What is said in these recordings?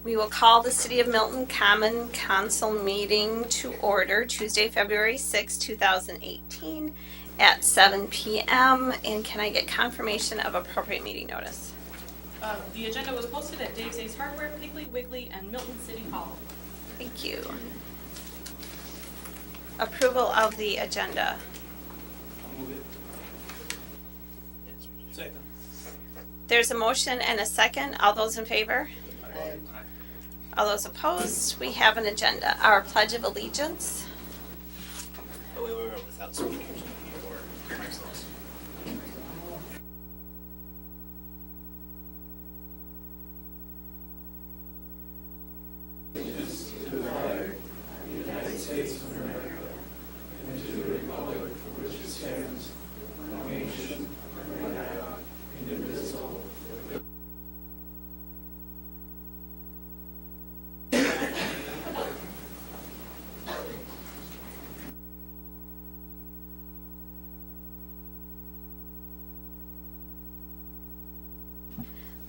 We will call the City of Milton Common Council meeting to order Tuesday, February 6, 2018 at 7 p.m. And can I get confirmation of appropriate meeting notice? The agenda was posted at Dave's Ace Hardware, Piggly Wiggly, and Milton City Hall. Thank you. Approval of the agenda. Move it. Second. There's a motion and a second. All those in favor? Aye. All those opposed? We have an agenda. Our Pledge of Allegiance. Oh, wait, without speakers or ourselves.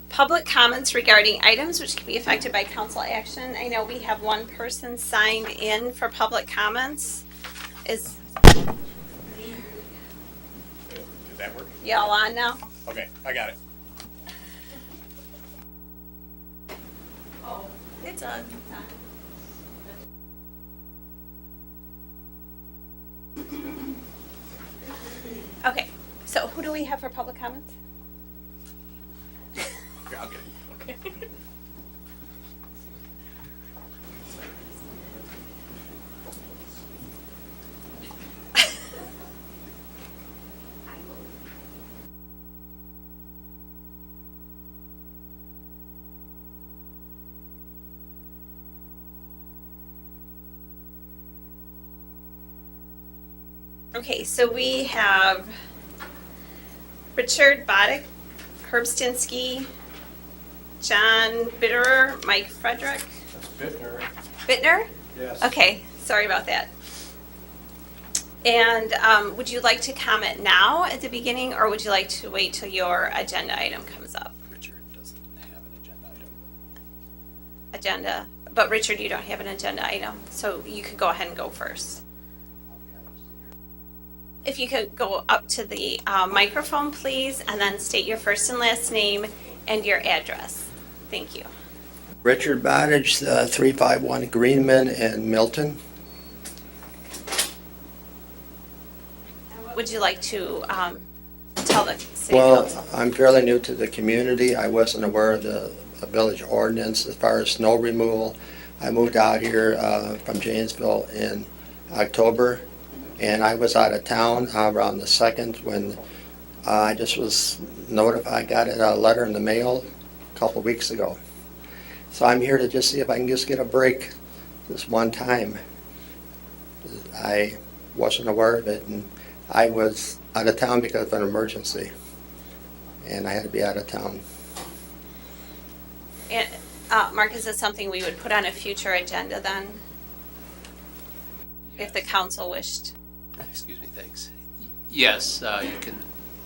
Public comments regarding items which can be affected by council action. I know we have one person signed in for public comments. Is Did that work? y'all on now? Okay, I got it. Oh, it's on. Okay, so who do we have for public comments? Here, I'll get it. Okay. Okay, so we have Richard Boddick, Herb Stinsky, John Bitterer, Mike Frederick. That's Bittner. Bittner? Yes. Okay, sorry about that. And would you like to comment now at the beginning, or would you like to wait till your agenda item comes up? Richard doesn't have an agenda item. Agenda, but Richard, you don't have an agenda item, so you could go ahead and go first. If you could go up to the microphone, please, and then state your first and last name and your address. Thank you. Richard Bottage, 351 Greenman in Milton. Would you like to tell the city Well, council? I'm fairly new to the community. I wasn't aware of the village ordinance as far as snow removal. I moved out here from Janesville in October, and I was out of town around the 2nd when I just was notified, got a letter in the mail a couple weeks ago. So I'm here to just see if I can just get a break this one time. I wasn't aware of it, and I was out of town because of an emergency, and I had to be out of town. And, Mark, is this something we would put on a future agenda then? If the council wished? Excuse me, thanks. Yes, you can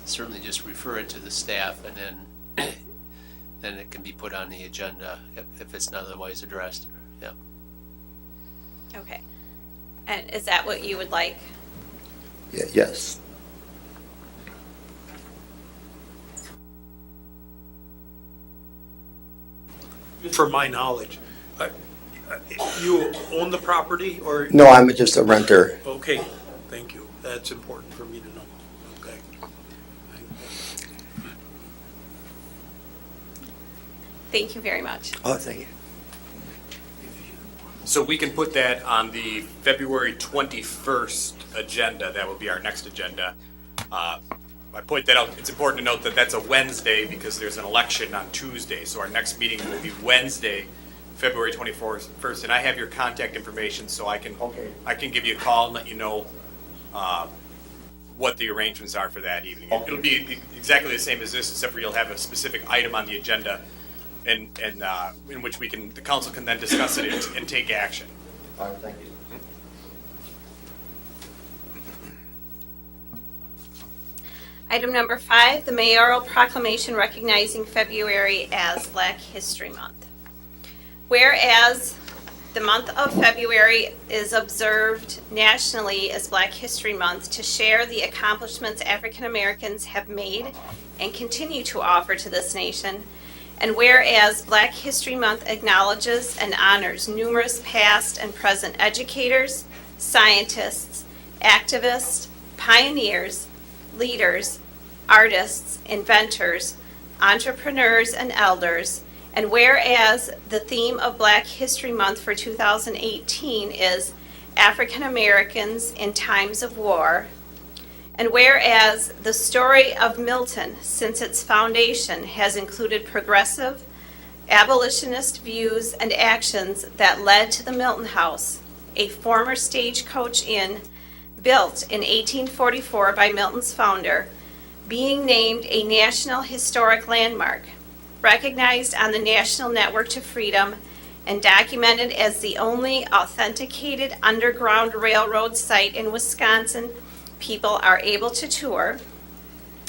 certainly just refer it to the staff, and then it can be put on the agenda if it's not otherwise addressed. Yeah. Okay. And is that what you would like? Yes. For my knowledge, you own the property or? No, I'm just a renter. Okay, thank you. That's important for me to know. Okay. Thank you very much. Oh, thank you. So we can put that on the February 21st agenda. That will be our next agenda. I point that out. It's important to note that that's a Wednesday because there's an election on Tuesday. So our next meeting will be Wednesday, February 21st. And I have your contact information, so I can give you a call and let you know what the arrangements are for that evening. Okay. It'll be exactly the same as this, except for you'll have a specific item on the agenda, and in which the council can then discuss it and take action. All right, thank you. Item number 5, the mayoral proclamation recognizing February as Black History Month. Whereas the month of February is observed nationally as Black History Month to share the accomplishments African Americans have made and continue to offer to this nation. And whereas Black History Month acknowledges and honors numerous past and present educators, scientists, activists, pioneers, leaders, artists, inventors, entrepreneurs, and elders. And whereas the theme of Black History Month for 2018 is African Americans in Times of War, and whereas the story of Milton since its foundation has included progressive, abolitionist views and actions that led to the Milton House, a former stagecoach inn built in 1844 by Milton's founder, being named a National Historic Landmark, recognized on the National Network to Freedom, and documented as the only authenticated underground railroad site in Wisconsin people are able to tour.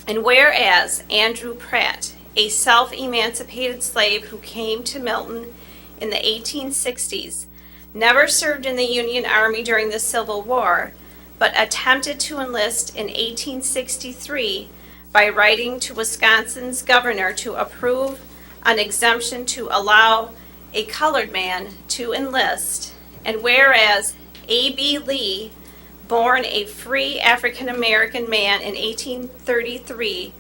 And whereas Andrew Pratt, a self-emancipated slave who came to Milton in the 1860s, never served in the Union Army during the Civil War, but attempted to enlist in 1863 by writing to Wisconsin's governor to approve an exemption to allow a colored man to enlist. And whereas A.B. Lee, born a free African American man in 1833,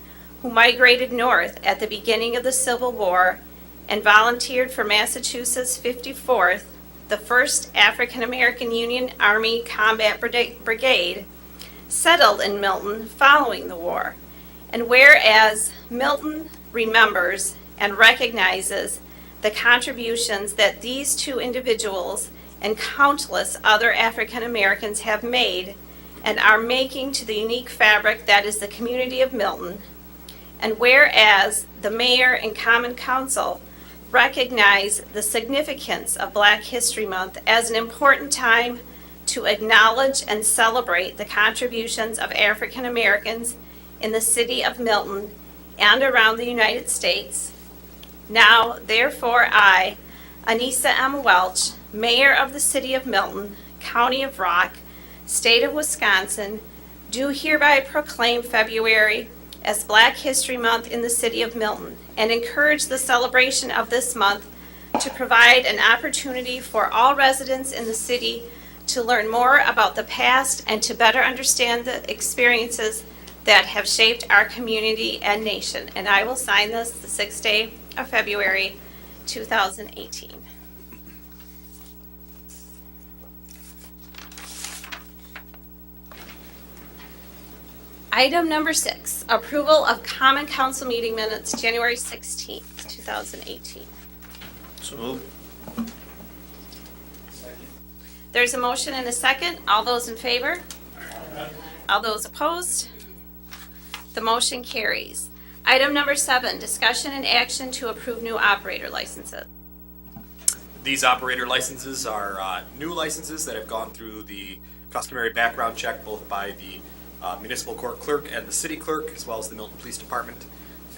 who migrated north at the beginning of the Civil War and volunteered for Massachusetts 54th, the first African American Union Army Combat Brigade, settled in Milton following the war. And whereas Milton remembers and recognizes the contributions that these two individuals and countless other African Americans have made and are making to the unique fabric that is the community of Milton. And whereas the mayor and common council recognize the significance of Black History Month as an important time to acknowledge and celebrate the contributions of African Americans in the city of Milton and around the United States. Now, therefore, I, Anissa M. Welch, Mayor of the City of Milton, County of Rock, State of Wisconsin, do hereby proclaim February as Black History Month in the City of Milton and encourage the celebration of this month to provide an opportunity for all residents in the city to learn more about the past and to better understand the experiences that have shaped our community and nation. And I will sign this the 6th day of February, 2018. Item number 6, approval of Common Council meeting minutes, January 16th, 2018. So moved. There's a motion and a second. All those in favor? All those opposed? The motion carries. Item number 7, discussion and action to approve new operator licenses. These operator licenses are new licenses that have gone through the customary background check both by the municipal court clerk and the city clerk, as well as the Milton Police Department.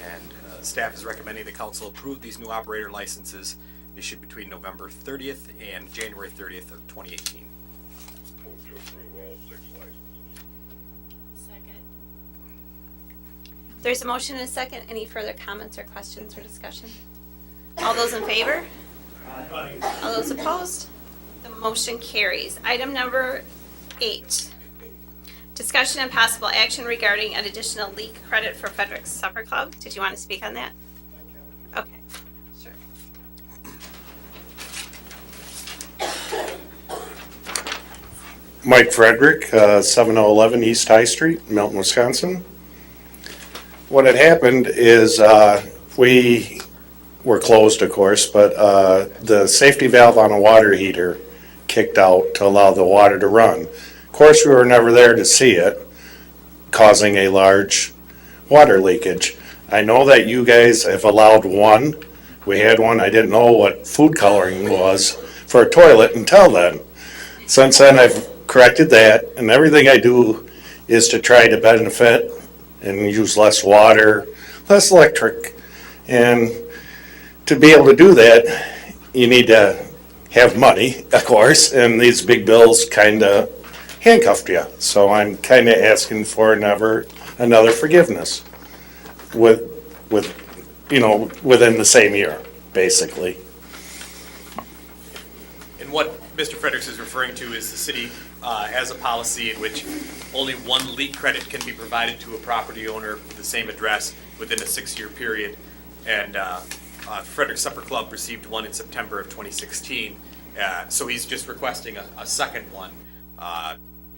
And staff is recommending the council approve these new operator licenses issued between November 30th and January 30th of 2018. Move to approve all 6 licenses. Second. There's a motion and a second. Any further comments or questions or discussion? All those in favor? All those opposed? The motion carries. Item number 8, discussion and possible action regarding an additional leak credit for Frederick's Supper Club. Did you want to speak on that? Okay, sure. Mike Frederick, 7011 East High Street, Milton, Wisconsin. What had happened is we were closed, of course, but the safety valve on a water heater kicked out to allow the water to run. Of course, we were never there to see it, causing a large water leakage. I know that you guys have allowed one. We had one, I didn't know what food coloring was for a toilet until then. Since then, I've corrected that, and everything I do is to try to benefit and use less water, less electric. And to be able to do that, you need to have money, of course, and these big bills kind of handcuffed you. So I'm kind of asking for another forgiveness with, within the same year, basically. And what Mr. Fredericks is referring to is the city has a policy in which only one leak credit can be provided to a property owner with the same address within a 6-year period. And Frederick Supper Club received one in September of 2016. So he's just requesting a second one,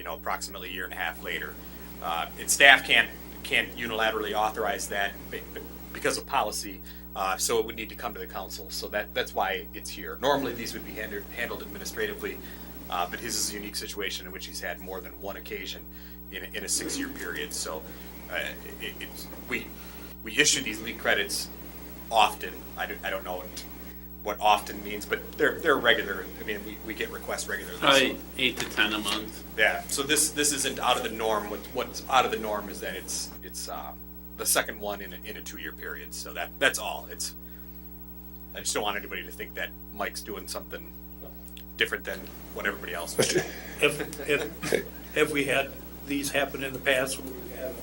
approximately a year and a half later. And staff can't unilaterally authorize that because of policy, so it would need to come to the council. So that's why it's here. Normally, these would be handled administratively, but his is a unique situation in which he's had more than one occasion in a 6-year period. So we issue these leak credits often. I don't know what often means, but they're regular. I mean, we get requests regularly. Probably 8 to 10 a month. Yeah, so this isn't out of the norm. What's out of the norm is that it's the second one in a 2-year period. So that's all. I just don't want anybody to think that Mike's doing something different than what everybody else would do. Have we had these happen in the past where we've had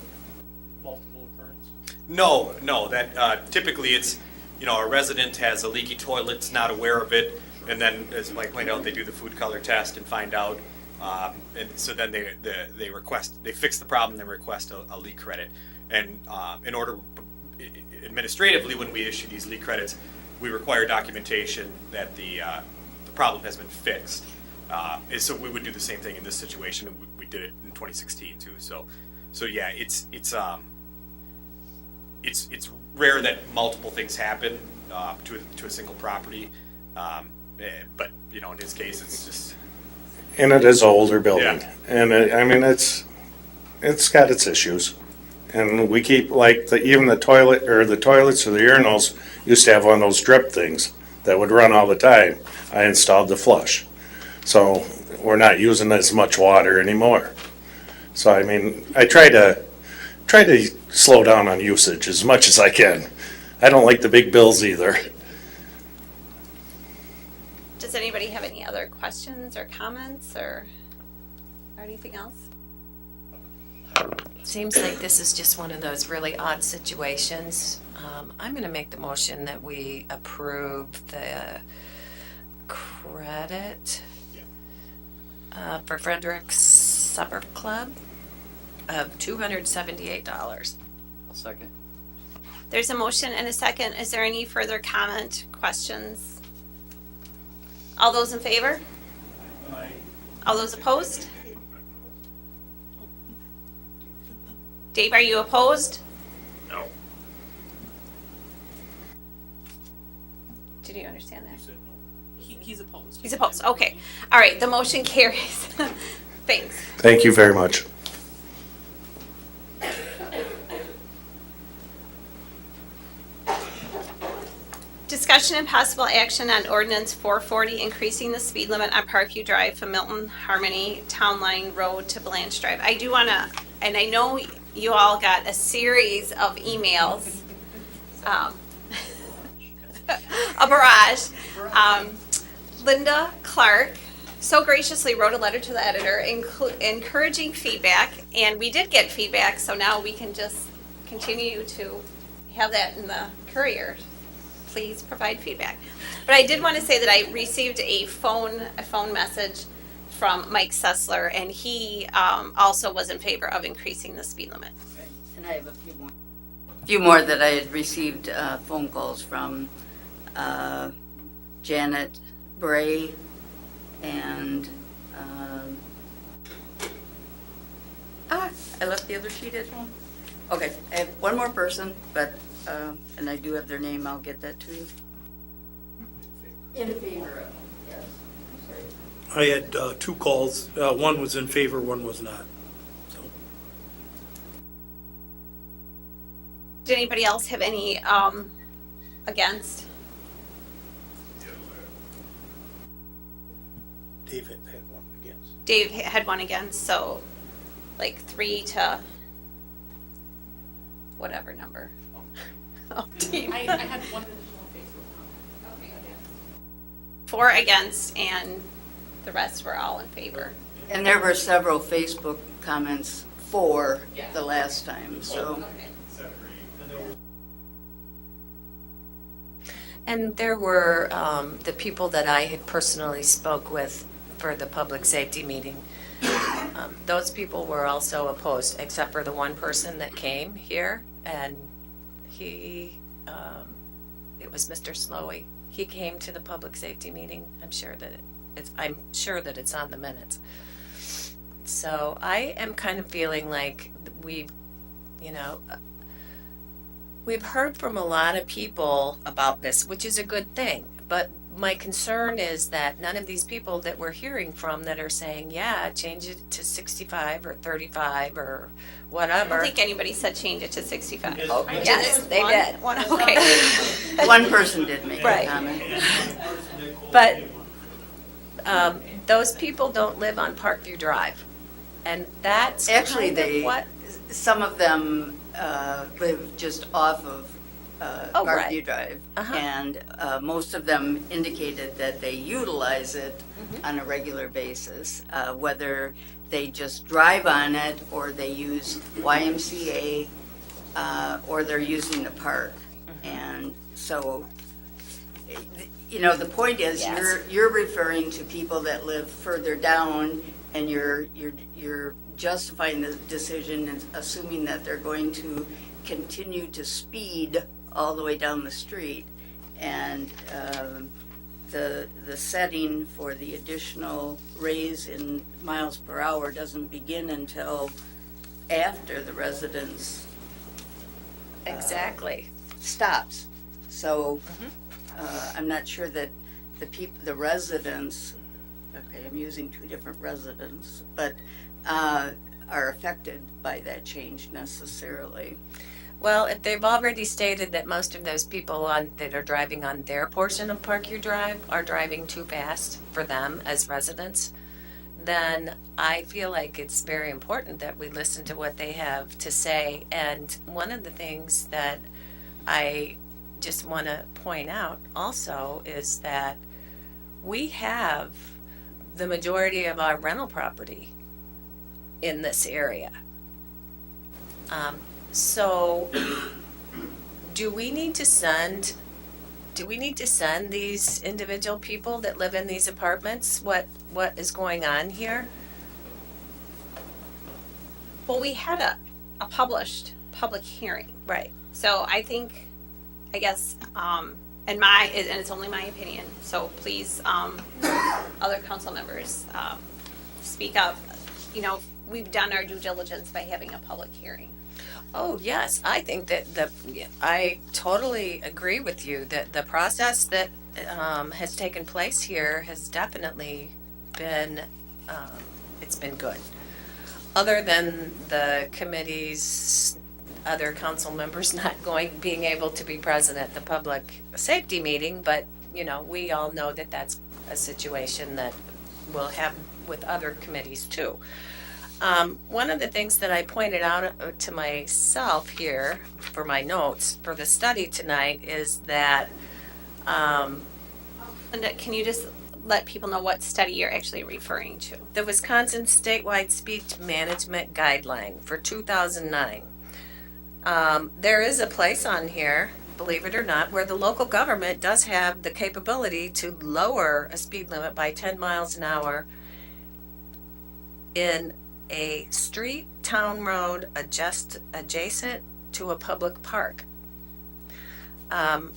multiple occurrences? No, that typically it's, a resident has a leaky toilet's not aware of it, and then, as Mike pointed out, they do the food color test and find out, and so then they fix the problem, they request a leak credit. And in order, administratively, when we issue these leak credits, we require documentation that the problem has been fixed. And so we would do the same thing in this situation, and we did it in 2016 too. So yeah, it's rare that multiple things happen to a single property, but in his case, it's just. And it is an older building, Yeah. and it's got its issues. And we keep even the toilets or the urinals used to have one of those drip things that would run all the time. I installed the flush, so we're not using as much water anymore. So I mean, I try to slow down on usage as much as I can. I don't like the big bills either. Does anybody have any other questions or comments or anything else? Seems like this is just one of those really odd situations. I'm going to make the motion that we approve the credit for Frederick's Supper Club of $278. I'll second. There's a motion and a second. Is there any further comment, questions? All those in favor? All those opposed? Dave, are you opposed? No. Did you understand that? He's opposed. He's opposed. Okay. All right. The motion carries. Thanks. Thank you very much. Discussion and possible action on ordinance 440, increasing the speed limit on Parkview Drive from Milton Harmony Town Line Road to Blanche Drive. I do want to, and I know you all got a series of emails, a barrage. Linda Clark so graciously wrote a letter to the editor encouraging feedback, and we did get feedback, so now we can just continue to have that in the courier. Please provide feedback. But I did want to say that I received a phone message from Mike Sessler, and he also was in favor of increasing the speed limit. And I have a few more that I had received phone calls from Janet Bray and I left the other sheet at home. Okay, I have one more person, but and I do have their name. I'll get that to you. In favor of, yes. I had 2 calls. One was in favor, one was not. So. Did anybody else have any against? Dave had one against. Dave had one against, so like 3 to whatever number. Oh, team. I had one additional Facebook comment. 4 against, and the rest were all in favor. And there were several Facebook comments for the last time, so. And there were the people that I had personally spoke with for the public safety meeting. Those people were also opposed, except for the one person that came here, and he, it was Mr. Slowey. He came to the public safety meeting. I'm sure that it's on the minutes. So I am kind of feeling like we've heard from a lot of people about this, which is a good thing. But my concern is that none of these people that we're hearing from that are saying, yeah, change it to 65 or 35 or I whatever. don't think anybody said change it to 65. Oh, yes, they did. One, okay. One person did make a Right. comment. But those people don't live on Parkview Drive. And that's Actually, kind of what, some of them live just off of Oh, right. Parkview Drive. Uh-huh. And most of them indicated that they utilize it on a regular basis, whether they just drive on it or they use YMCA or they're using the park. And so, the point is, Yes. you're referring to people that live further down, and you're justifying the decision and assuming that they're going to continue to speed all the way down the street. And the setting for the additional raise in miles per hour doesn't begin until after the residence exactly. stops. So I'm not sure that the residents, okay, I'm using two different residents, but are affected by that change necessarily. Well, if they've already stated that most of those people that are driving on their portion of Parkview Drive are driving too fast for them as residents, then I feel like it's very important that we listen to what they have to say. And one of the things that I just want to point out also is that we have the majority of our rental property in this area. So do we need to send these individual people that live in these apartments what is going on here? Well, we had a published public hearing. Right. So I guess, and it's only my opinion, so please, other council members, speak up. We've done our due diligence by having a public hearing. Oh, yes, I think that I totally agree with you that the process that has taken place here has definitely been, it's been good. Other than the committee's other council members not being able to be present at the public safety meeting, but, we all know that that's a situation that we'll have with other committees too. One of the things that I pointed out to myself here for my notes for the study tonight is that, Linda, can you just let people know what study you're actually referring to? the Wisconsin Statewide Speech Management Guideline for 2009. There is a place on here, believe it or not, where the local government does have the capability to lower a speed limit by 10 miles an hour in a street, town road adjacent to a public park. And,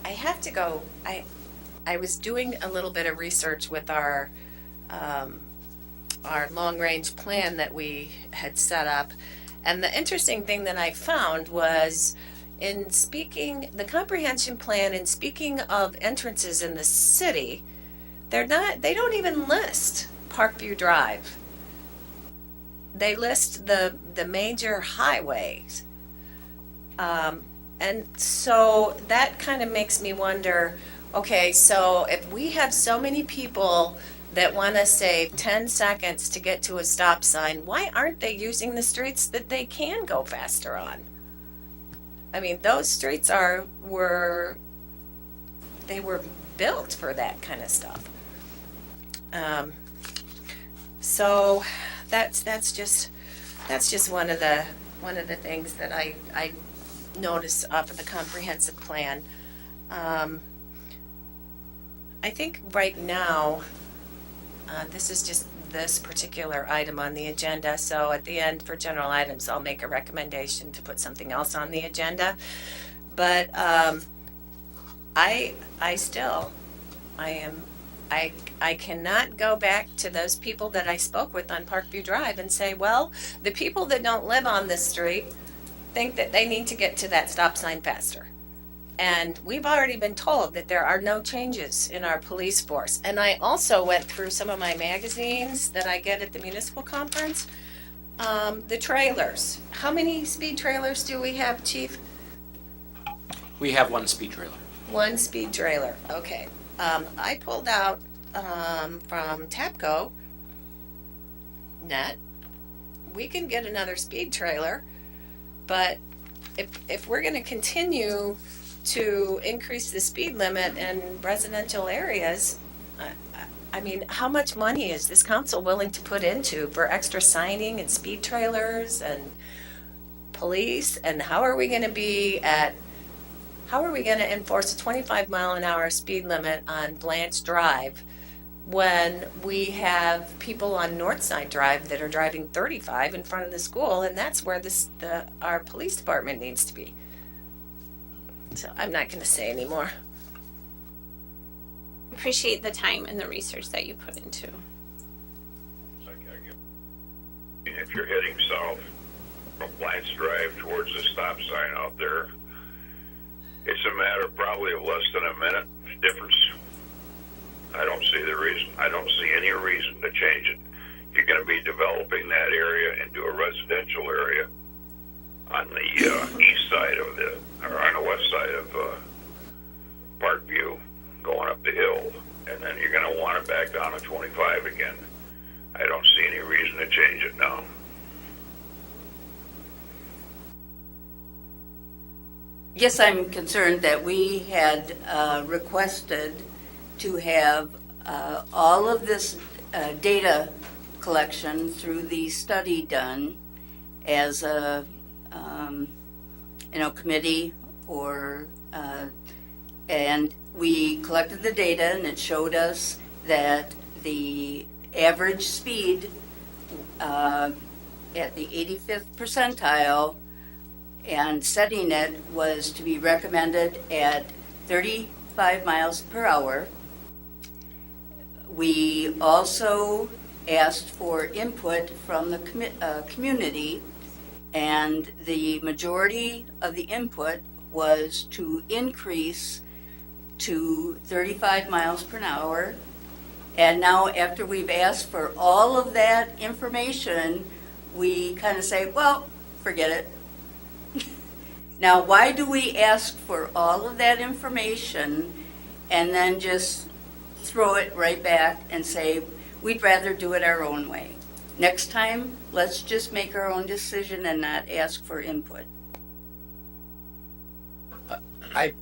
I have to go, I was doing a little bit of research with our long-range plan that we had set up. And the interesting thing that I found was in speaking, the comprehension plan, in speaking of entrances in the city, they don't even list Parkview Drive. They list the major highways. And so that kind of makes me wonder, okay, so if we have so many people that want to save 10 seconds to get to a stop sign, why aren't they using the streets that they can go faster on? I mean, those streets were they were built for that kind of stuff. So that's just one of the things that I noticed off of the comprehensive plan. I think right now, this is just this particular item on the agenda, so at the end for general items, I'll make a recommendation to put something else on the agenda. But I cannot go back to those people that I spoke with on Parkview Drive and say, well, the people that don't live on this street think that they need to get to that stop sign faster. And we've already been told that there are no changes in our police force. And I also went through some of my magazines that I get at the municipal conference. The trailers. How many speed trailers do we have, Chief? We have one speed trailer. One speed trailer, okay. I pulled out from TAPCO net. We can get another speed trailer, but if we're gonna continue to increase the speed limit in residential areas, I mean, how much money is this council willing to put into for extra signing and speed trailers and police? And how are we gonna enforce a 25-mile-an-hour speed limit on Blanche Drive when we have people on Northside Drive that are driving 35 in front of the school, and that's where our police department needs to be? So I'm not going to say anymore. Appreciate the time and the research that you put into. If you're heading south from Blanche Drive towards the stop sign out there, it's a matter probably of less than a minute difference. I don't see any reason to change it. You're going to be developing that area into a residential area on the east side of or on the west side of Parkview, going up the hill, and then you're going to want it back down to 25 again. I don't see any reason to change it now. Yes, I'm concerned that we had requested to have all of this data collection through the study done as a committee, or and we collected the data, and it showed us that the average speed at the 85th percentile and setting it was to be recommended at 35 miles per hour. We also asked for input from the community, and the majority of the input was to increase to 35 miles per hour. And now, after we've asked for all of that information, we kind of say, well, forget it. Now, why do we ask for all of that information and then just throw it right back and say, we'd rather do it our own way? Next time, let's just make our own decision and not ask for input. I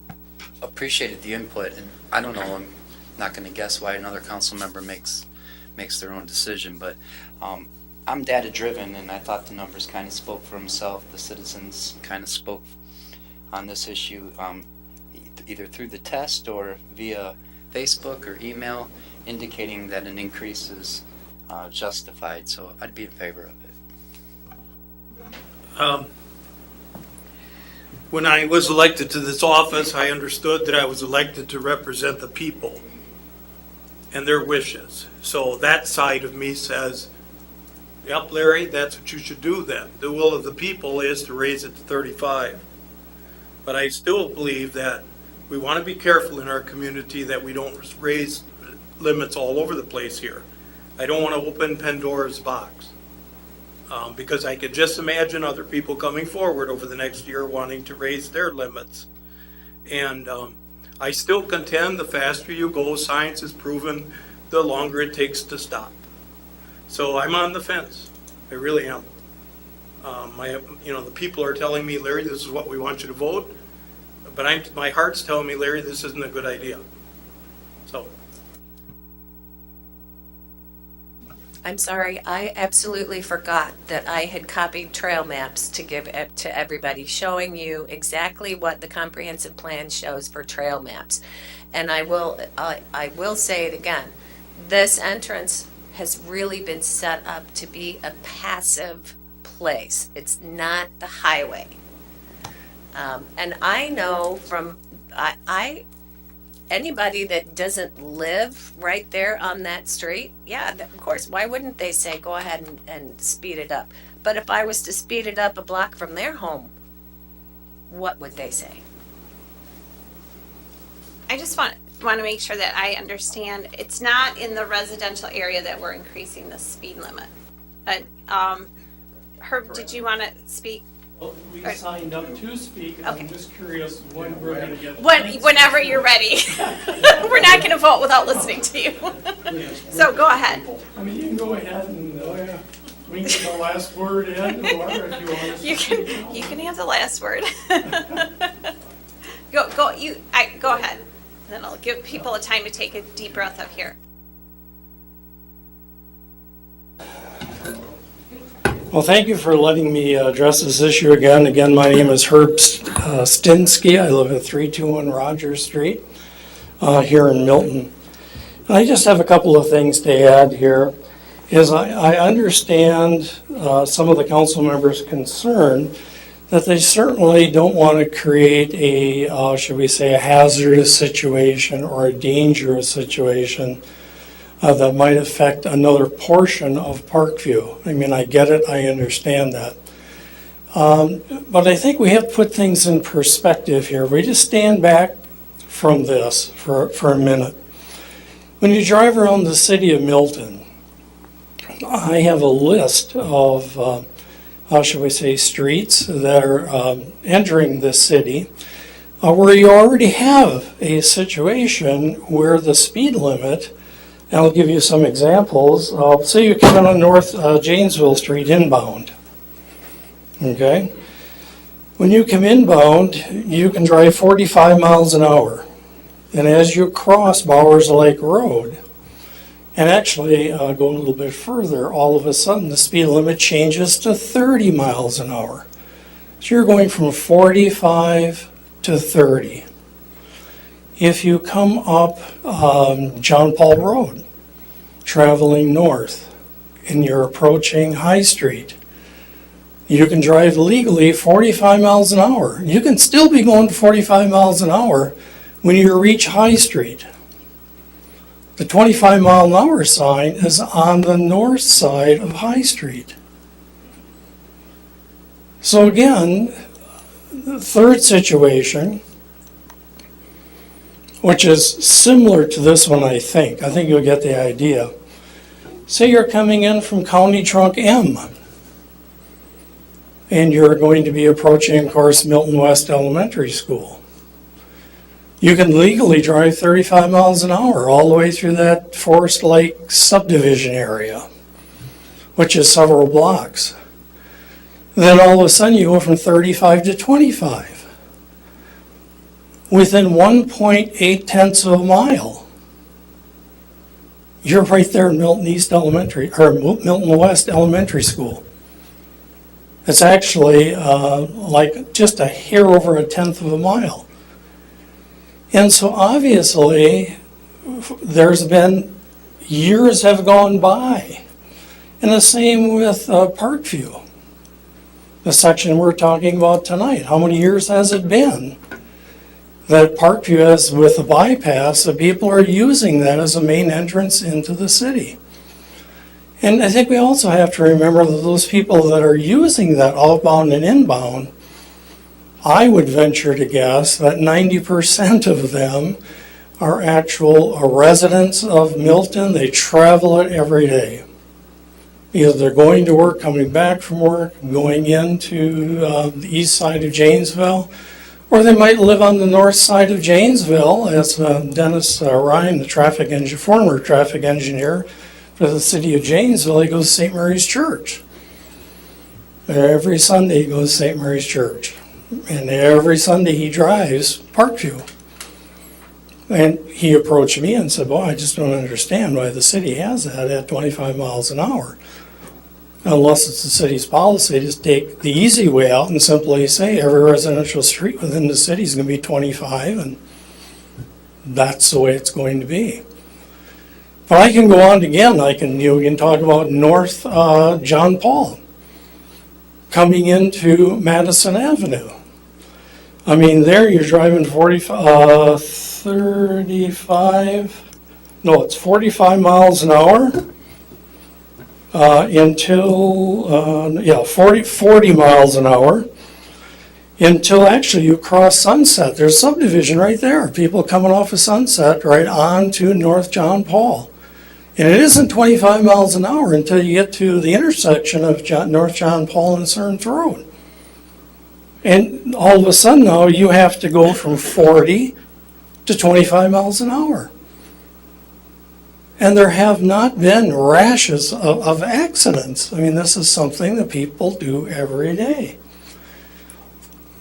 appreciated the input, and I don't know, I'm not going to guess why another council member makes their own decision, but I'm data driven, and I thought the numbers kind of spoke for themselves. The citizens kind of spoke on this issue, either through the test or via Facebook or email, indicating that an increase is justified, so I'd be in favor of it. When I was elected to this office, I understood that I was elected to represent the people and their wishes. So that side of me says, yep, Larry, that's what you should do then. The will of the people is to raise it to 35. But I still believe that we want to be careful in our community that we don't raise limits all over the place here. I don't want to open Pandora's box. Because I could just imagine other people coming forward over the next year wanting to raise their limits. And I still contend the faster you go, science has proven, the longer it takes to stop. So I'm on the fence. I really am. The people are telling me, Larry, this is what we want you to vote. But my heart's telling me, Larry, this isn't a good idea. So, I'm sorry, I absolutely forgot that I had copied trail maps to give to everybody, showing you exactly what the comprehensive plan shows for trail maps. And I will say it again, this entrance has really been set up to be a passive place. It's not the highway. And I know from, anybody that doesn't live right there on that street, yeah, of course, why wouldn't they say, go ahead and speed it up? But if I was to speed it up a block from their home, what would they say? I just want to make sure that I understand, it's not in the residential area that we're increasing the speed limit. Herb, did you want to speak? Well, we signed up to speak, and Okay. I'm just curious when we're going to get. Whenever you're ready. We're not going to vote without listening to you. So go ahead. I mean, you can go ahead and we can get the last word in, or if you want us to You speak. can have the last word. Go ahead. And then I'll give people a time to take a deep breath up here. Well, thank you for letting me address this issue again. Again, my name is Herb Stinsky. I live at 321 Rogers Street here in Milton. And I just have a couple of things to add here. I understand some of the council members' concern that they certainly don't want to create a, should we say, a hazardous situation or a dangerous situation that might affect another portion of Parkview. I mean, I get it, I understand that. But I think we have to put things in perspective here. We just stand back from this for a minute. When you drive around the city of Milton, I have a list of, how should we say, streets that are entering the city where you already have a situation where the speed limit, and I'll give you some examples. Say you're coming on North Janesville Street inbound. Okay? When you come inbound, you can drive 45 miles an hour. And as you cross Bowers Lake Road, and actually go a little bit further, all of a sudden the speed limit changes to 30 miles an hour. So you're going from 45 to 30. If you come up John Paul Road, traveling north, and you're approaching High Street, you can drive legally 45 miles an hour. You can still be going 45 miles an hour when you reach High Street. The 25 mile an hour sign is on the north side of High Street. So again, the third situation, which is similar to this one, I think you'll get the idea. Say you're coming in from County Trunk M, and you're going to be approaching, of course, Milton West Elementary School. You can legally drive 35 miles an hour all the way through that Forest Lake subdivision area, which is several blocks. Then all of a sudden you go from 35 to 25. Within 1.8 tenths of a mile, you're right there in Milton East Elementary, or Milton West Elementary School. It's actually like just a hair over a tenth of a mile. And so obviously, there's been, years have gone by. And the same with Parkview, the section we're talking about tonight. How many years has it been that Parkview has, with the bypass, that people are using that as a main entrance into the city? And I think we also have to remember that those people that are using that outbound and inbound, I would venture to guess that 90% of them are actual residents of Milton. They travel it every day. Either they're going to work, coming back from work, going into the east side of Janesville, or they might live on the north side of Janesville, as Dennis Ryan, the former traffic engineer for the city of Janesville, he goes to St. Mary's Church. Every Sunday he goes to St. Mary's Church. and every Sunday he drives Parkview. And he approached me and said, "Well, I just don't understand why the city has that at 25 miles an hour. Unless it's the city's policy to take the easy way out and simply say every residential street within the city is going to be 25, and that's the way it's going to be." But I can go on again. We can talk about North John Paul coming into Madison Avenue. I mean, there you're driving 45 miles an hour until 40 miles an hour until actually you cross Sunset. There's a subdivision right there. People coming off of Sunset right on to North John Paul. And it isn't 25 miles an hour until you get to the intersection of North John Paul and Cernth Road. And all of a sudden now you have to go from 40 to 25 miles an hour. And there have not been rashes of accidents. I mean, this is something that people do every day.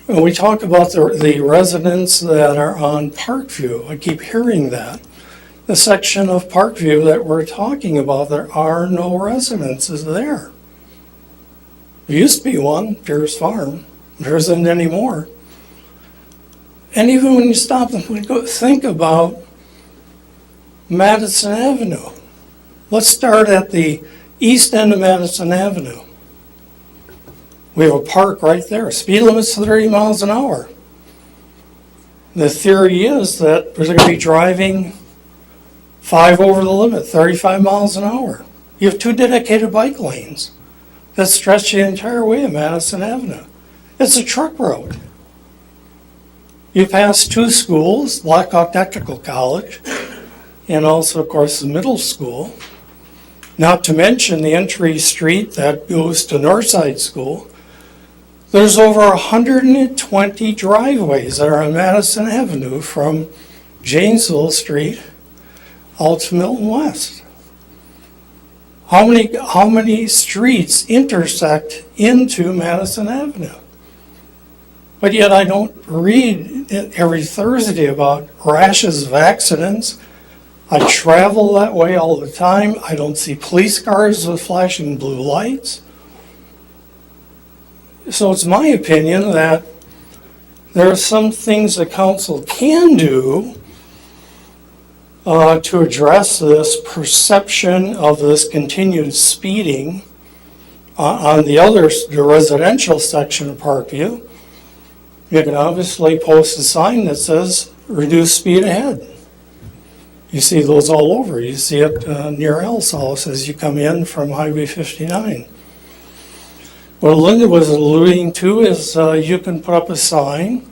When we talk about the residents that are on Parkview, I keep hearing that. The section of Parkview that we're talking about, there are no residences there. There used to be one, Pierce Farm. There isn't anymore. And even when you stop and think about Madison Avenue. Let's start at the east end of Madison Avenue. We have a park right there. Speed limit's 30 miles an hour. The theory is that we're going to be driving 5 over the limit, 35 miles an hour. You have 2 dedicated bike lanes that stretch the entire way of Madison Avenue. It's a truck road. You pass 2 schools, Blackhawk Technical College, and also, of course, the middle school. Not to mention the entry street that goes to Northside School. There's over 120 driveways that are on Madison Avenue from Janesville Street out to Milton West. How many streets intersect into Madison Avenue? But yet I don't read every Thursday about rashes of accidents. I travel that way all the time. I don't see police cars with flashing blue lights. So it's my opinion that there are some things the council can do to address this perception of this continued speeding on the residential section of Parkview. You can obviously post a sign that says reduce speed ahead. You see those all over. You see it near Al's house as you come in from Highway 59. What Linda was alluding to is you can put up a sign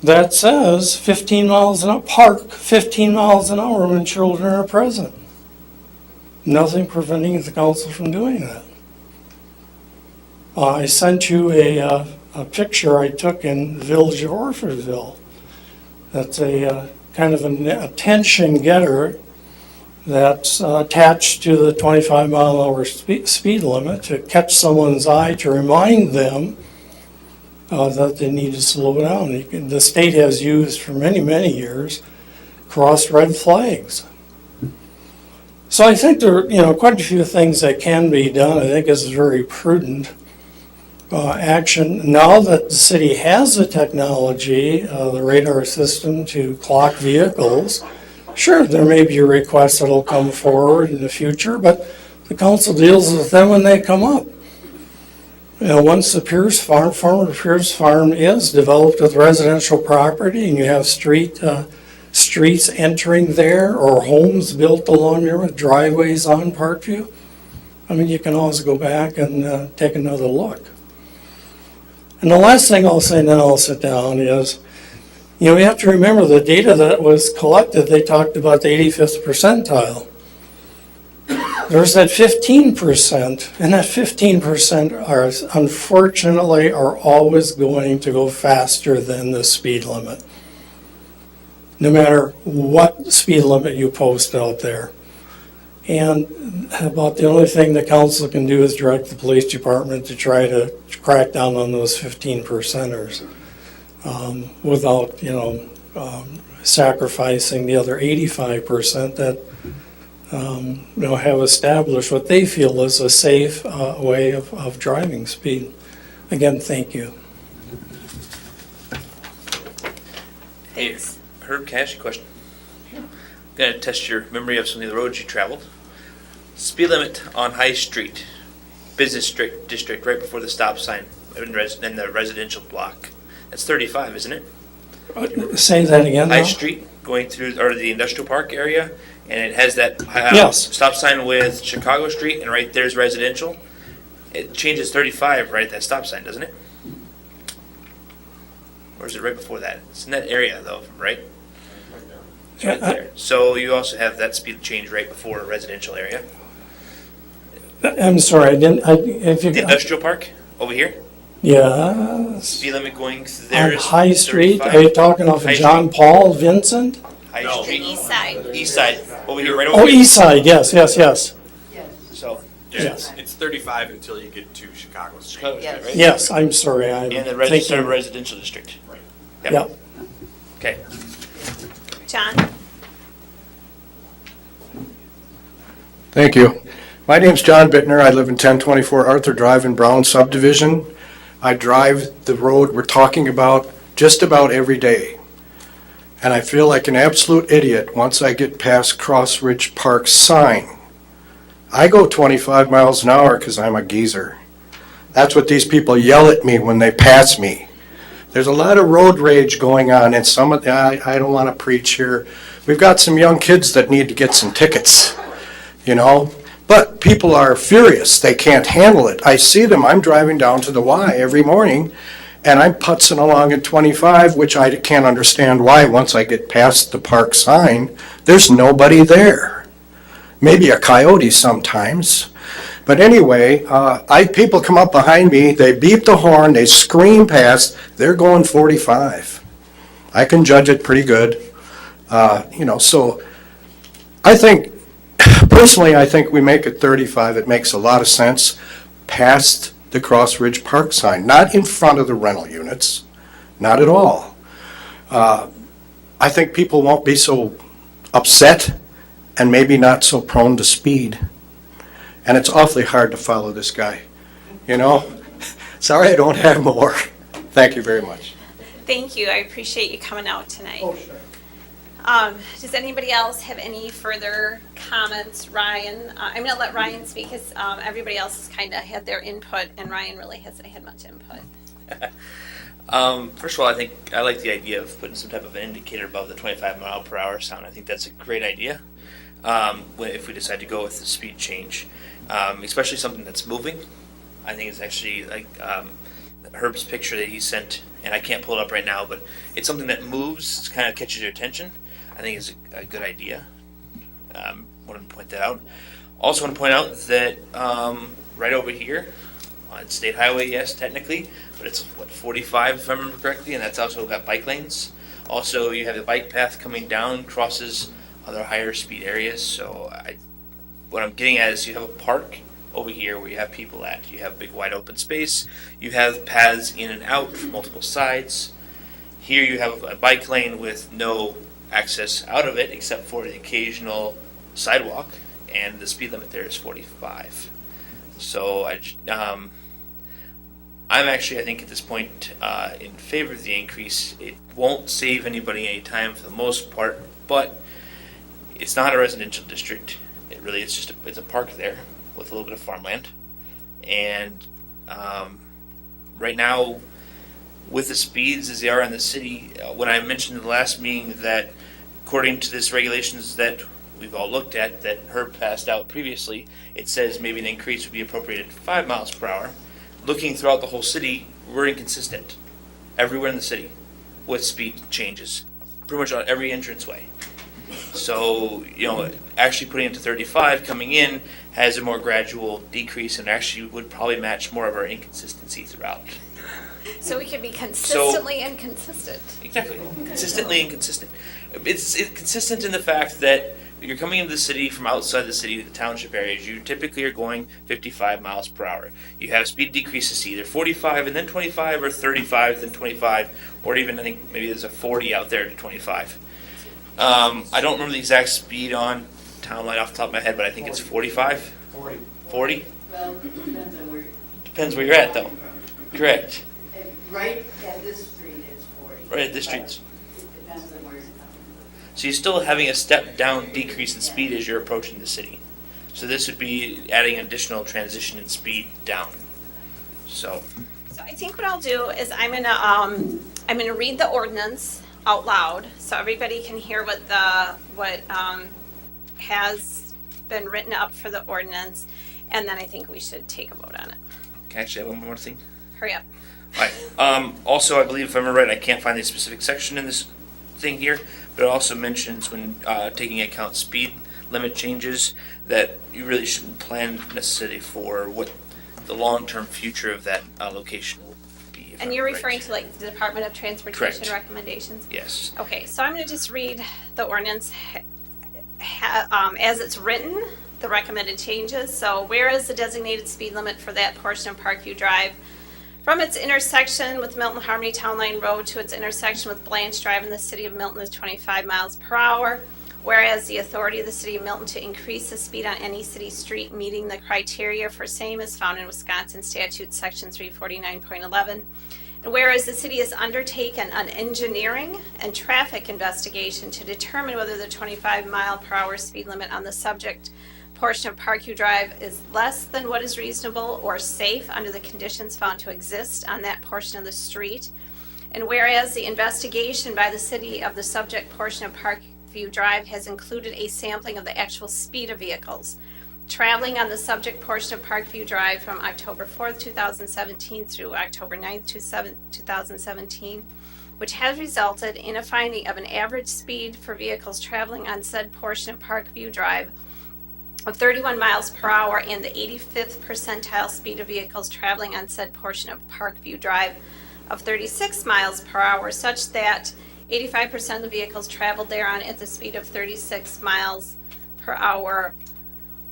that says 15 miles an hour, park 15 miles an hour when children are present. Nothing preventing the council from doing that. I sent you a picture I took in the village of Orfordville. That's a kind of an attention getter that's attached to the 25 mile an hour speed limit to catch someone's eye, to remind them that they need to slow down. The state has used for many, many years crossed red flags. So I think there are quite a few things that can be done. I think this is very prudent action. Now that the city has the technology, the radar system to clock vehicles, sure, there may be a request that'll come forward in the future, but the council deals with them when they come up. Once the former Pierce Farm is developed with residential property and you have streets entering there or homes built along there with driveways on Parkview, I mean, you can always go back and take another look. And the last thing I'll say, and then I'll sit down, is we have to remember the data that was collected, they talked about the 85th percentile. There's that 15%, and that 15% unfortunately are always going to go faster than the speed limit. No matter what speed limit you post out there. And about the only thing the council can do is direct the police department to try to crack down on those 15%ers without, sacrificing the other 85% that, have established what they feel is a safe way of driving speed. Again, thank you. Thanks. Herb, can I ask you a question? Gonna test your memory of some of the roads you traveled. Speed limit on High Street, business district, right before the stop sign in the residential block. That's 35, isn't it? Say that again High now? Street going through, or the industrial park area, and it has that Yes. stop sign with Chicago Street, and right there's residential. It changes 35 right at that stop sign, doesn't it? Or is it right before that? It's in that area though, right? It's right there. So you also have that speed change right before a residential area. I'm sorry, if you, The industrial park over here, yeah, speed limit going through there on is High Street, 35. are you talking off of High John Street. Paul Vincent? High The Street, east side. east side, over here, right over Oh, here. east side, yes. So, Yes. It's 35 until you get to Chicago Street. Chicago Street, right? Yes, I'm sorry, I'm In the registered thinking, residential district. yep. Okay. John? Thank you. My name's John Bittner. I live in 1024 Arthur Drive in Brown subdivision. I drive the road we're talking about just about every day. And I feel like an absolute idiot once I get past Cross Ridge Park sign. I go 25 miles an hour because I'm a geezer. That's what these people yell at me when they pass me. There's a lot of road rage going on, and some of the, I don't want to preach here. We've got some young kids that need to get some tickets, But people are furious. They can't handle it. I see them. I'm driving down to the Y every morning, and I'm putzing along at 25, which I can't understand why once I get past the park sign. There's nobody there. Maybe a coyote sometimes. But anyway, people come up behind me, they beep the horn, they scream past, they're going 45. I can judge it pretty good. So personally, I think we make it 35. It makes a lot of sense past the Cross Ridge Park sign, not in front of the rental units, not at all. I think people won't be so upset and maybe not so prone to speed. And it's awfully hard to follow this guy, Sorry I don't have more. Thank you very much. Thank you. I appreciate you coming out tonight. Oh, sure. Does anybody else have any further comments? Ryan, I'm going to let Ryan speak because everybody else has kind of had their input and Ryan really hasn't had much input. First of all, I think I like the idea of putting some type of an indicator above the 25 mile per hour sound. I think that's a great idea. If we decide to go with the speed change, especially something that's moving. I think it's actually like Herb's picture that he sent, and I can't pull it up right now, but it's something that moves, kind of catches your attention. I think it's a good idea. Want to point that out. Also want to point out that right over here on State Highway, yes, technically, but it's 45 if I remember correctly, and that's also got bike lanes. Also, you have the bike path coming down, crosses other higher speed areas. So what I'm getting at is you have a park over here where you have people at. You have big wide open space. You have paths in and out from multiple sides. Here you have a bike lane with no access out of it except for the occasional sidewalk, and the speed limit there is 45. So I'm actually, I think at this point, in favor of the increase. It won't save anybody any time for the most part, but it's not a residential district. It really is just it's a park there with a little bit of farmland. And right now, with the speeds as they are in the city, when I mentioned in the last meeting that according to this regulations that we've all looked at, that Herb passed out previously, it says maybe an increase would be appropriate at 5 miles per hour. Looking throughout the whole city, we're inconsistent everywhere in the city with speed changes, pretty much on every entranceway. So, actually putting it to 35 coming in has a more gradual decrease and actually would probably match more of our inconsistency throughout. So we can be consistently inconsistent. Exactly. Consistently inconsistent. It's consistent in the fact that you're coming into the city from outside the city, the township areas, you typically are going 55 miles per hour. You have speed decreases to either 45 and then 25, or 35 then 25, or even I think maybe there's a 40 out there to 25. I don't remember the exact speed on town line off the top of my head, but I think it's 45. 40. Well, it depends on where, Depends where you're at, though. Correct. right at this street it's 40. Right at this street. It depends on where you're coming. So you're still having a step down decrease in speed as you're approaching the city. So this would be adding additional transition in speed down. So So I think what I'll do is I'm gonna read the ordinance out loud so everybody can hear what has been written up for the ordinance, and then I think we should take a vote on it. can I actually have one more thing? Hurry up. All right. Also, I believe if I'm right, I can't find the specific section in this thing here, but it also mentions when taking into account speed limit changes that you really shouldn't plan necessarily for what the long-term future of that location will be. if And I'm you're right. referring to like the Department of Transportation Correct. recommendations? Yes. Okay, so I'm gonna just read the ordinance as it's written, the recommended changes. So whereas the designated speed limit for that portion of Parkview Drive from its intersection with Milton Harmony Town Line Road to its intersection with Blanche Drive in the city of Milton is 25 miles per hour. Whereas the authority of the city of Milton to increase the speed on any city street meeting the criteria for same is found in Wisconsin statute section 349.11. And whereas the city has undertaken an engineering and traffic investigation to determine whether the 25 mile per hour speed limit on the subject portion of Parkview Drive is less than what is reasonable or safe under the conditions found to exist on that portion of the street. And whereas the investigation by the city of the subject portion of Parkview Drive has included a sampling of the actual speed of vehicles traveling on the subject portion of Parkview Drive from October 4th, 2017 through October 9th, 2017, which has resulted in a finding of an average speed for vehicles traveling on said portion of Parkview Drive of 31 miles per hour and the 85th percentile speed of vehicles traveling on said portion of Parkview Drive of 36 miles per hour, such that 85% of the vehicles traveled thereon at the speed of 36 miles per hour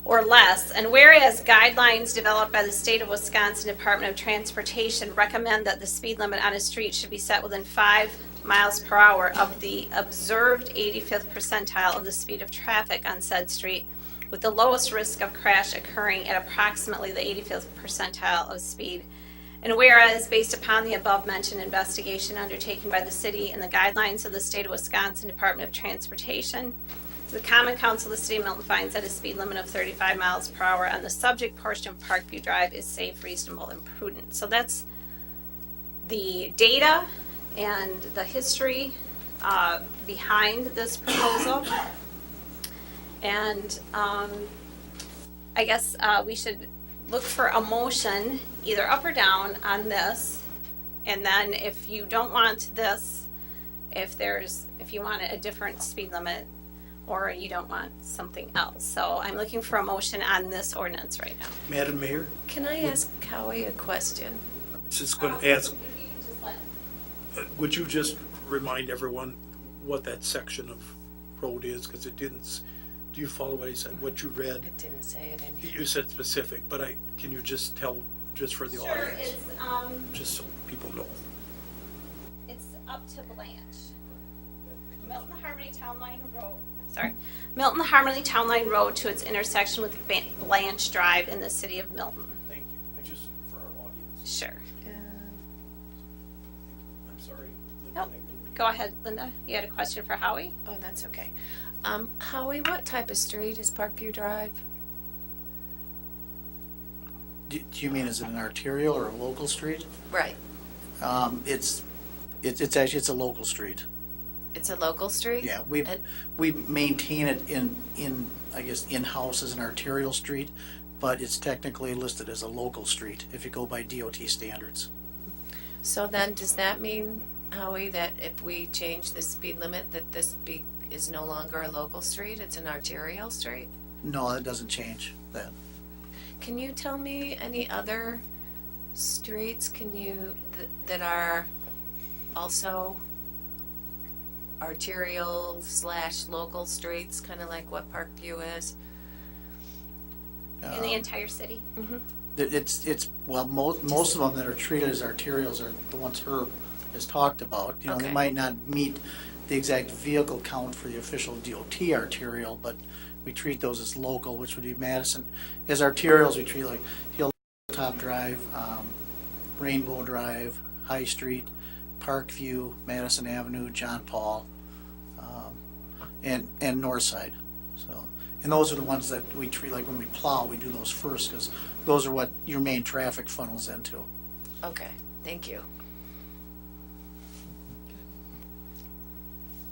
or less. And whereas guidelines developed by the state of Wisconsin Department of Transportation recommend that the speed limit on a street should be set within 5 miles per hour of the observed 85th percentile of the speed of traffic on said street, with the lowest risk of crash occurring at approximately the 85th percentile of speed. And whereas, based upon the above-mentioned investigation undertaken by the city and the guidelines of the state of Wisconsin Department of Transportation, the Common Council of the City of Milton finds that a speed limit of 35 miles per hour on the subject portion of Parkview Drive is safe, reasonable, and prudent. So that's the data and the history behind this proposal. And I guess we should look for a motion, either up or down, on this. And then if you don't want this, if you want a different speed limit, or you don't want something else. So I'm looking for a motion on this ordinance right now. Madam Mayor, Can I ask Howie a question? I was just going to ask, would you just remind everyone what that section of road is? Because it didn't, do you follow what he said, what you read? It didn't say it in here. You said specific, but can you just tell, just for the Sure, audience? Just so people know. It's up to Blanche. Milton Harmony Town Line Road. Sorry, Milton Harmony Town Line Road to its intersection with Blanche Drive in the city of Milton. Thank you. Just for our audience. Sure. I'm sorry. Nope. Go ahead, Linda. You had a question for Howie? Oh, that's okay. Howie, what type of street is Parkview Drive? Do you mean is it an arterial or a local street? Right. It's actually, it's a local street. It's a local street? Yeah, And- we maintain it I guess, in-house as an arterial street, but it's technically listed as a local street if you go by DOT standards. So then, does that mean, Howie, that if we change the speed limit, that this is no longer a local street, it's an arterial street? No, that doesn't change that. Can you tell me any other streets that are also arterial / local streets, kind of like what Parkview is? In the entire city? Well, most of them that are treated as arterials are the ones Herb has talked about. You know, they Okay. might not meet the exact vehicle count for the official DOT arterial, but we treat those as local, which would be Madison. As arterials, we treat like Hilltop Drive, Rainbow Drive, High Street, Parkview, Madison Avenue, John Paul, and Northside. So, and those are the ones that we treat, like when we plow, we do those first, because those are what your main traffic funnels into. Okay, thank you.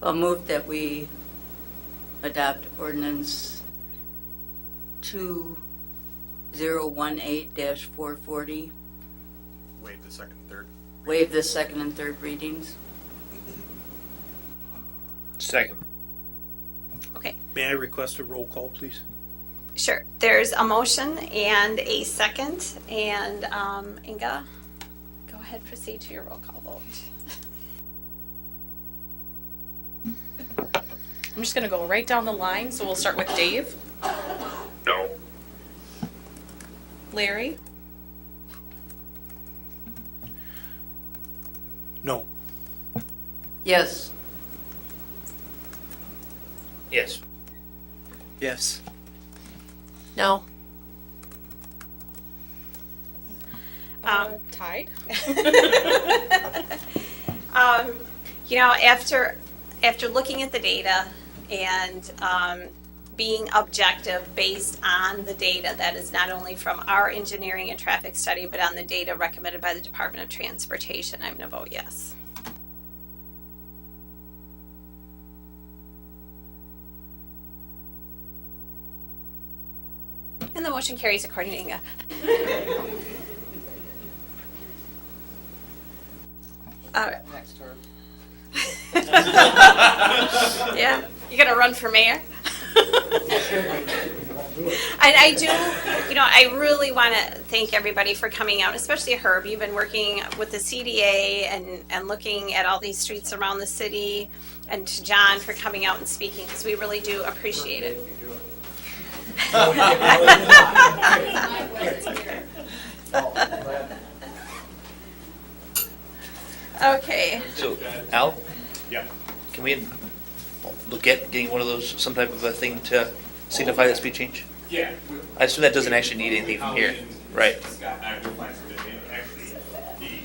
I'll move that we adopt ordinance 2018-440, Waive the second and third. waive the second and third readings. Second. Okay, May I request a roll call, please? sure. There's a motion and a second, and Inga, go ahead, proceed to your roll call vote. I'm just gonna go right down the line, so we'll start with Dave, No. Larry, No. Yes. Yes. Yes. No? tied. You know, after looking at the data and being objective based on the data that is not only from our engineering and traffic study, but on the data recommended by the Department of Transportation, I'm going to vote yes. And the motion carries according to Inga. All right. Next, Herb. Yeah, you gonna run for mayor? And I do, you know, I really want to thank everybody for coming out, especially Herb. You've been working with the CDA and looking at all these streets around the city, and to John for coming out and speaking, because we really do appreciate it. Okay. So, Al, Yeah. can we look at getting one of those, some type of a thing to signify the speed change? Yeah. I assume that doesn't actually need anything from here, right? Scott and I will find something. Actually,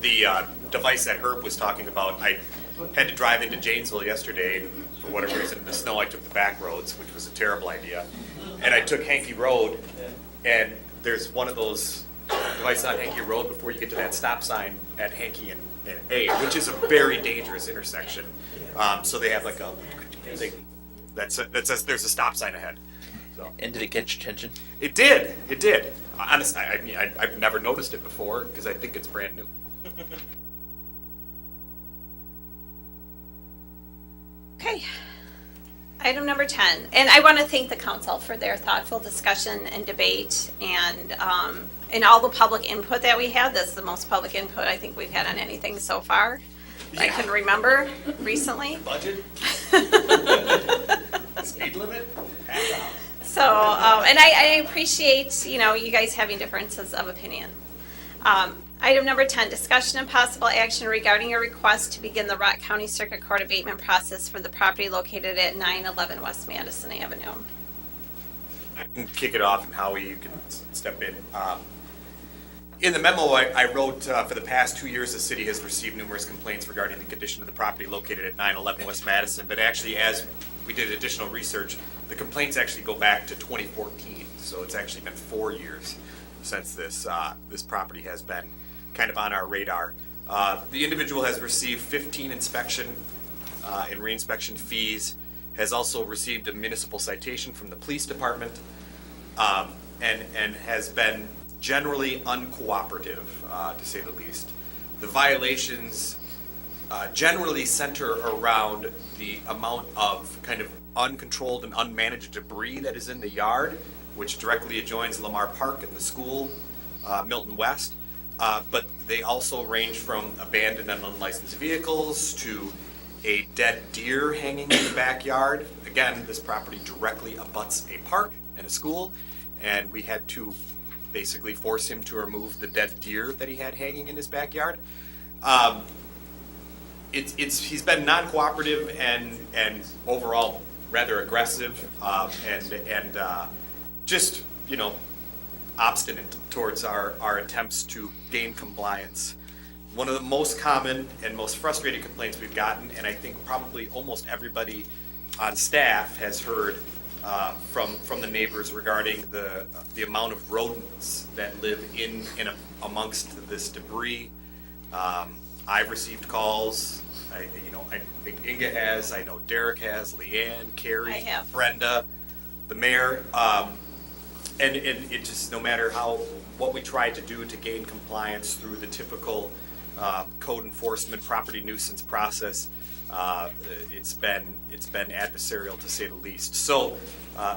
the device that Herb was talking about, I had to drive into Janesville yesterday, and for whatever reason, in the snow, I took the back roads, which was a terrible idea. And I took Hankey Road, and there's one of those devices on Hankey Road before you get to that stop sign at Hankey and A, which is a very dangerous intersection. So they have like a thing that says there's a stop sign ahead. So. And did it catch your attention? It did. It did. Honestly, I mean, I've never noticed it before because I think it's brand new. Okay. Item number 10, and I want to thank the council for their thoughtful discussion and debate and all the public input that we had. This is the most public input I think we've had on anything so far. I can remember recently. Budget? Speed limit? So, and I appreciate, you know, you guys having differences of opinion. Item number 10, discussion and possible action regarding a request to begin the Rock County Circuit Court abatement process for the property located at 911 West Madison Avenue. I can kick it off, and Howie, you can step in. In the memo I wrote, for the past 2 years, the city has received numerous complaints regarding the condition of the property located at 911 West Madison. But actually, as we did additional research, the complaints actually go back to 2014. So it's actually been 4 years since this property has been kind of on our radar. The individual has received 15 inspection and reinspection fees, has also received a municipal citation from the police department, and has been generally uncooperative, to say the least. The violations generally center around the amount of kind of uncontrolled and unmanaged debris that is in the yard, which directly adjoins Lamar Park and the school, Milton West. But they also range from abandoned and unlicensed vehicles to a dead deer hanging in the backyard. Again, this property directly abuts a park and a school, and we had to basically force him to remove the dead deer that he had hanging in his backyard. He's been non-cooperative and overall rather aggressive, and just, obstinate towards our attempts to gain compliance. One of the most common and most frustrating complaints we've gotten, and I think probably almost everybody on staff has heard from the neighbors regarding the amount of rodents that live in amongst this debris. I've received calls. I think Inga has. I know Derek has. Leanne, Carrie, I have. Brenda, the mayor, and it just, no matter what we tried to do to gain compliance through the typical code enforcement property nuisance process, it's been adversarial to say the least. So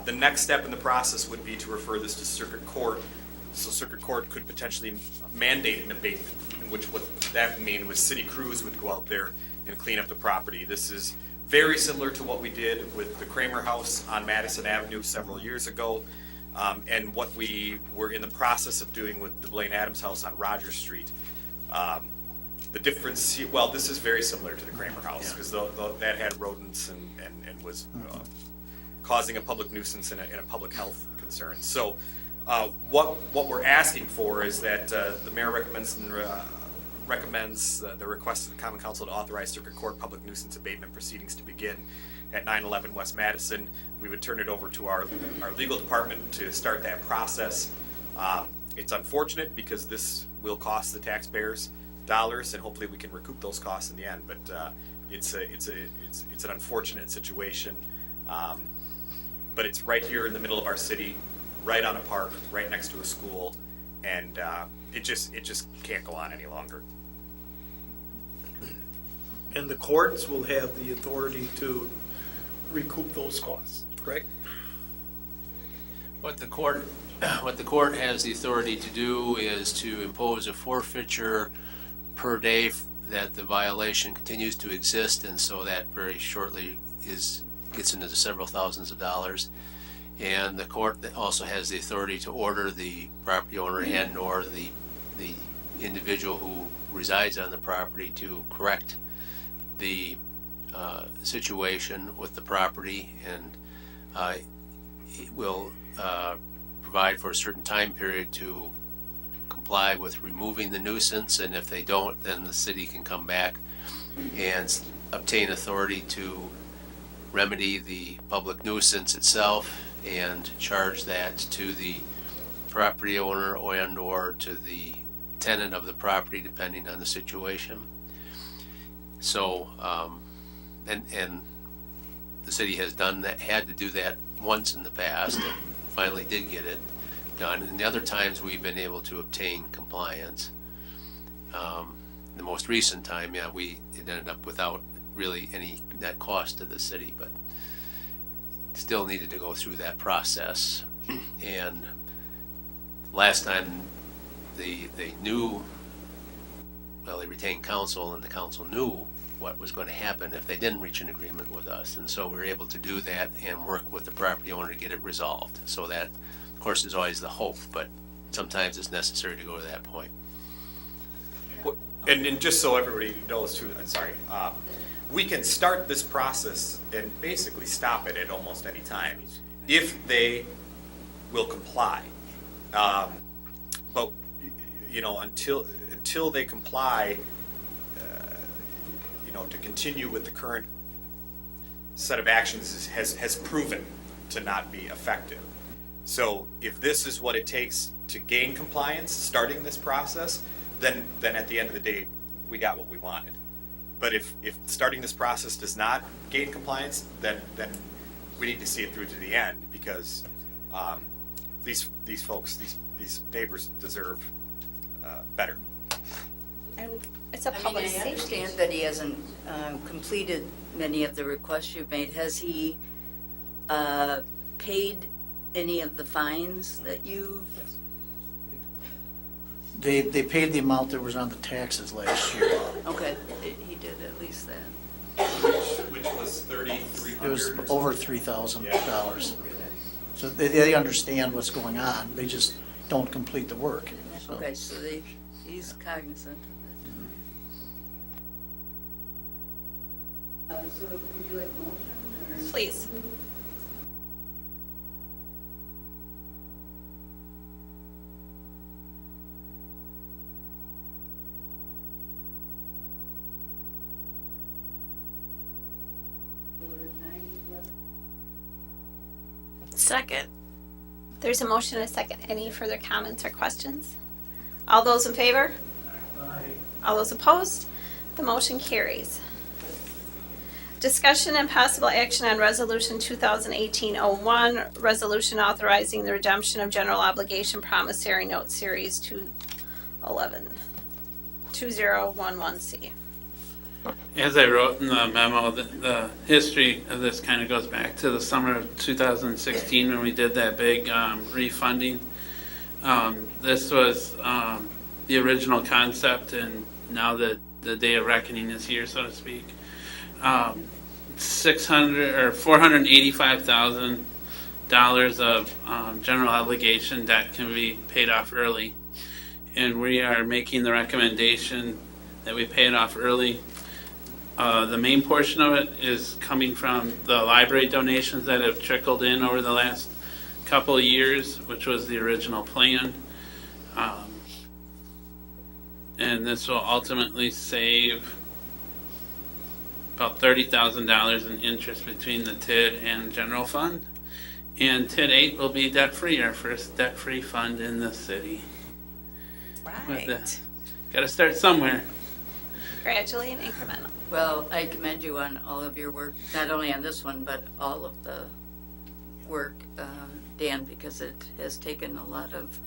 the next step in the process would be to refer this to circuit court. So circuit court could potentially mandate an abatement, in which what that would mean was city crews would go out there and clean up the property. This is very similar to what we did with the Kramer House on Madison Avenue several years ago, and what we were in the process of doing with the Blaine Adams House on Rogers Street. The difference, well, this is very similar to the Kramer House, because that had rodents and was causing a public nuisance and a public health concern. So what we're asking for is that the mayor recommends the request of the Common Council to authorize circuit court public nuisance abatement proceedings to begin at 911 West Madison. We would turn it over to our legal department to start that process. It's unfortunate because this will cost the taxpayers dollars, and hopefully we can recoup those costs in the end. But it's an unfortunate situation. But it's right here in the middle of our city, right on a park, right next to a school, and it just can't go on any longer. And the courts will have the authority to recoup those costs, correct? What the court has the authority to do is to impose a forfeiture per day that the violation continues to exist, and so that very shortly gets into the several thousands of dollars. And the court also has the authority to order the property owner and or the individual who resides on the property to correct the situation with the property, and it will provide for a certain time period to comply with removing the nuisance, and if they don't, then the city can come back and obtain authority to remedy the public nuisance itself and charge that to the property owner and or to the tenant of the property, depending on the situation. So, and the city has done that, had to do that once in the past, and finally did get it done. And the other times we've been able to obtain compliance. The most recent time, it ended up without really any net cost to the city, but still needed to go through that process. And last time they retained counsel, and the council knew what was going to happen if they didn't reach an agreement with us. And so we were able to do that and work with the property owner to get it resolved. So that, of course, is always the hope, but sometimes it's necessary to go to that point. And just so everybody knows too, I'm sorry, we can start this process and basically stop it at almost any time if they will comply. But until they comply, to continue with the current set of actions has proven to not be effective. So if this is what it takes to gain compliance, starting this process, then at the end of the day, we got what we wanted. But if starting this process does not gain compliance, then we need to see it through to the end, because these folks, these neighbors deserve better. And it's a public I safety. understand that he hasn't completed many of the requests you've made. Has he paid any of the fines that you've? They paid the amount that was on the taxes last year. Okay, he did at least that. Which was It was over $3,000. So they understand what's going on, they just don't complete the work, so. Okay, so he's cognizant of it. So would you like motion or? Please. Second. There's a motion and a second. Any further comments or questions? All those in favor? All those opposed? The motion carries. Discussion and possible action on Resolution 2018-01, resolution authorizing the redemption of general obligation promissory note Series 2011C. As I wrote in the memo, the history of this kind of goes back to the summer of 2016 when we did that big refunding. This was the original concept, and now that the day of reckoning is here, so to speak. $485,000 of general obligation that can be paid off early, and we are making the recommendation that we pay it off early. The main portion of it is coming from the library donations that have trickled in over the last couple of years, which was the original plan. And this will ultimately save about $30,000 in interest between the TID and general fund. And TID 8 will be debt-free, our first debt-free fund in the city. Right. Got to start somewhere. Gradually and incremental. Well, I commend you on all of your work, not only on this one, but all of the work, Dan, because it has taken a lot of,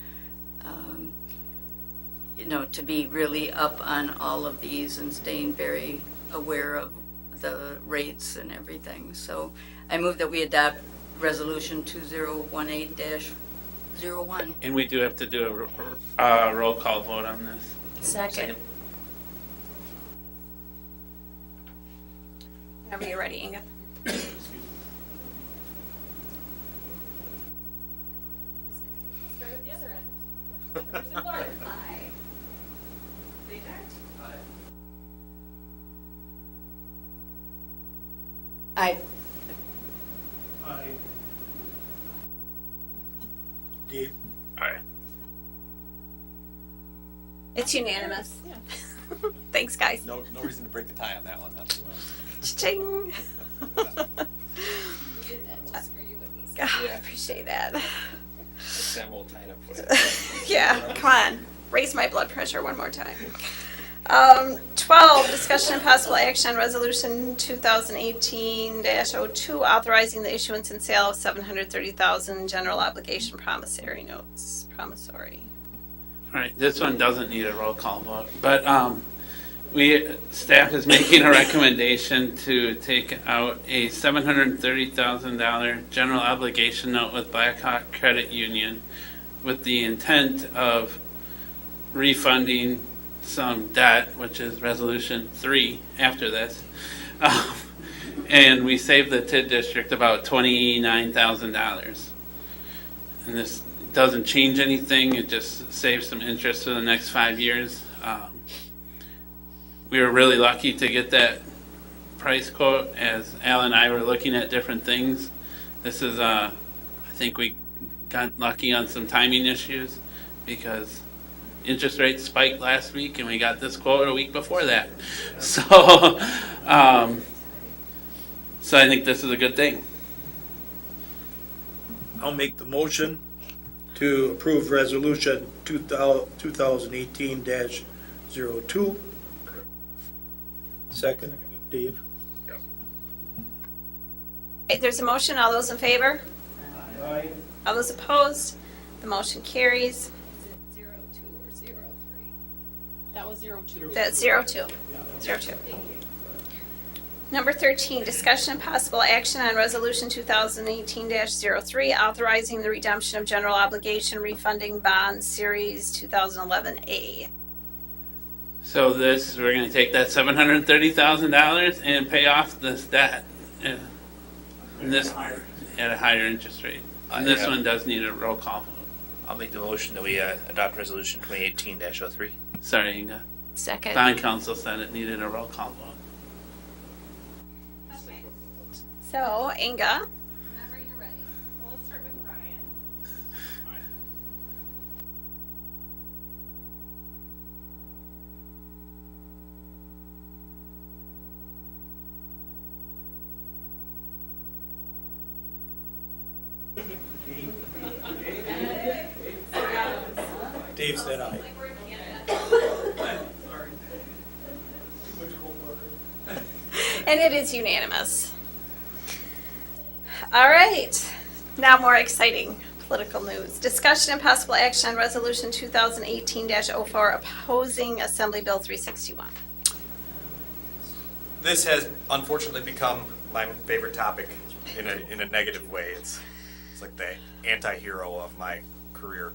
to be really up on all of these and staying very aware of the rates and everything. So I move that we adopt Resolution 2018-01. And we do have to do a roll call vote on this. Second. Whenever you're ready, Inga. Start at the other end. Commissioner Clark. Aye. Zajac? Aye. Dave? Aye. It's unanimous. Thanks, guys. No reason to break the tie on that one, huh? Ching. I appreciate that. Sam will tie it up for you. Yeah, come on. Raise my blood pressure one more time. 12, discussion and possible action on resolution 2018-02, authorizing the issuance and sale of 730,000 general obligation promissory notes. Promissory. All right, this one doesn't need a roll call vote, but staff is making a recommendation to take out a $730,000 general obligation note with Blackhawk Credit Union with the intent of refunding some debt, which is resolution 3 after this. And we saved the TID district about $29,000. And this doesn't change anything, it just saves some interest for the next 5 years. We were really lucky to get that price quote as Al and I were looking at different things. This is, I think we got lucky on some timing issues because interest rates spiked last week and we got this quote a week before that. So, so I think this is a good thing. I'll make the motion to approve resolution 2018-02. Second, Dave. Okay, there's a motion. All those in favor? Aye. All those opposed? The motion carries. 02 or 03? That was 02. That's 02. 02. Number 13, discussion and possible action on resolution 2018-03, authorizing the redemption of general obligation refunding bonds series 2011A. So we're gonna take that $730,000 and pay off this debt. And this, at a higher interest rate. And this Yeah. one does need a roll call vote. I'll make the motion that we adopt resolution 2018-03. Sorry, Inga. Second. Bond council said it needed a roll call vote. So, Inga, Whenever you're ready. Well, let's start with Brian. Dave said aye. and it is unanimous. All right, now more exciting political news. Discussion and possible action on Resolution 2018-04 opposing Assembly Bill 361. This has unfortunately become my favorite topic in a negative way. It's like the anti-hero of my career.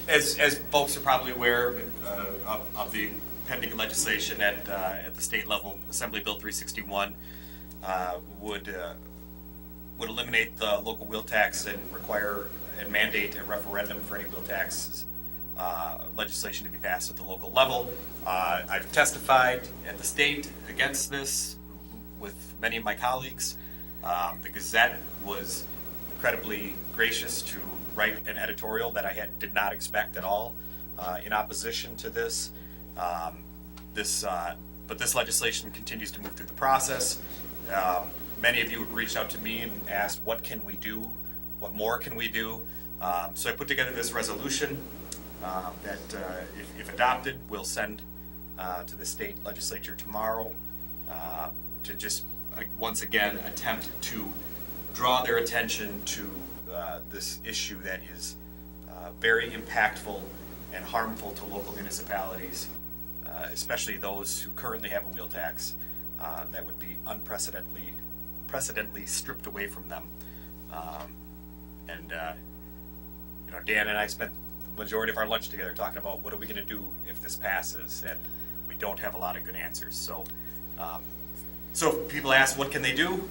As folks are probably aware of the pending legislation at the state level, Assembly Bill 361 would eliminate the local wheel tax and require and mandate a referendum for any wheel taxes legislation to be passed at the local level. I've testified at the state against this with many of my colleagues. The Gazette was incredibly gracious to write an editorial that I did not expect at all in opposition to this. But this legislation continues to move through the process. Many of you have reached out to me and asked, what can we do? What more can we do? So I put together this resolution that, if adopted, we'll send to the state legislature tomorrow to just once again attempt to draw their attention to this issue that is very impactful and harmful to local municipalities, especially those who currently have a wheel tax that would be unprecedentedly stripped away from them. Dan and I spent the majority of our lunch together talking about what are we going to do if this passes, and we don't have a lot of good answers. So if people ask what can they do,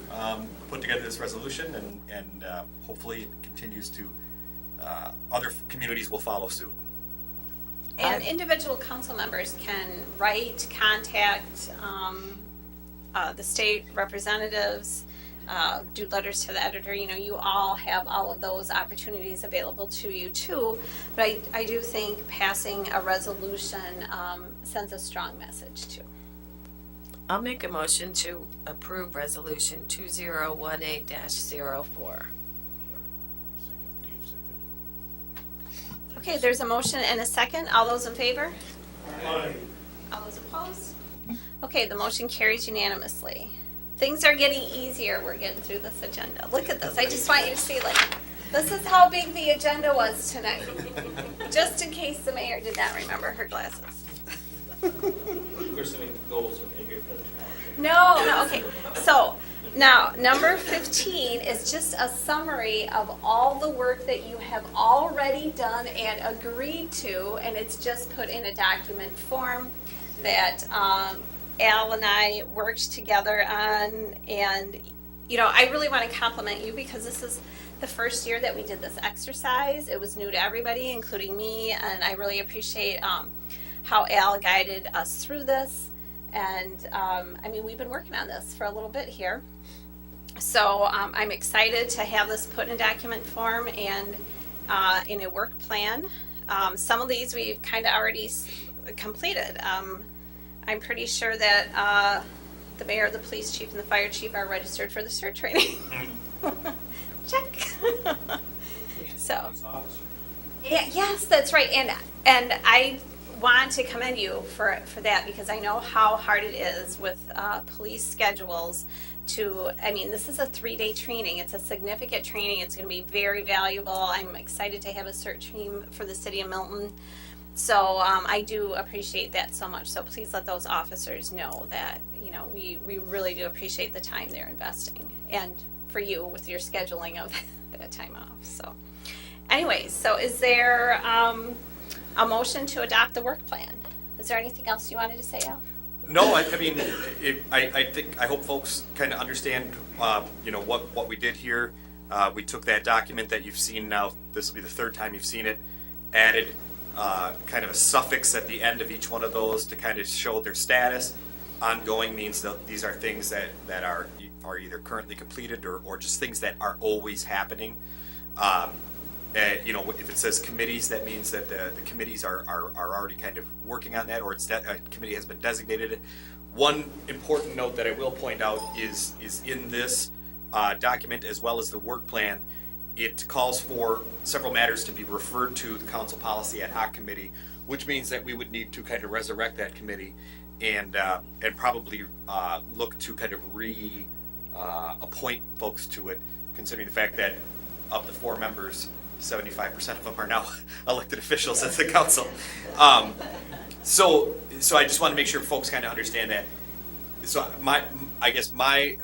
put together this resolution, and hopefully it continues to, other communities will follow suit. And individual council members can write, contact the state representatives, do letters to the editor. You know, you all have all of those opportunities available to you too. But I do think passing a resolution sends a strong message too. I'll make a motion to approve resolution 2018-04. Okay, there's a motion and a second. All those in favor? Aye. All those opposed? Okay, the motion carries unanimously. Things are getting easier. We're getting through this agenda. Look at this. I just want you to see, like, this is how big the agenda was tonight. Just in case the mayor did not remember her glasses. No, okay. So now, number 15 is just a summary of all the work that you have already done and agreed to, and it's just put in a document form that Al and I worked together on. And, you know, I really want to compliment you because this is the first year that we did this exercise. It was new to everybody, including me, and I really appreciate how Al guided us through this. And I mean, we've been working on this for a little bit here. So I'm excited to have this put in a document form and in a work plan. Some of these we've kind of already completed. I'm pretty sure that the mayor, the police chief, and the fire chief are registered for the CERT training. Check. So, yeah, yes, that's right. And I want to commend you for that because I know how hard it is with police schedules to, I mean, this is a 3-day training. It's a significant training. It's going to be very valuable. I'm excited to have a CERT team for the city of Milton. So I do appreciate that so much. So please let those officers know that, you know, we really do appreciate the time they're investing, and for you with your scheduling of that time off. So anyways, so is there a motion to adopt the work plan? Was there anything else you wanted to say, Al? No, I mean, I hope folks kind of understand, what we did here. We took that document that you've seen now, this will be the third time you've seen it, added kind of a suffix at the end of each one of those to kind of show their status. Ongoing means that these are things that are either currently completed or just things that are always happening. If it says committees, that means that the committees are already kind of working on that, or a committee has been designated. One important note that I will point out is in this document, as well as the work plan, it calls for several matters to be referred to the Council Policy Ad Hoc Committee, which means that we would need to kind of resurrect that committee and probably look to kind of appoint folks to it, considering the fact that of the 4 members, 75% of them are now elected officials at the council. So I just want to make sure folks kind of understand that. So I guess my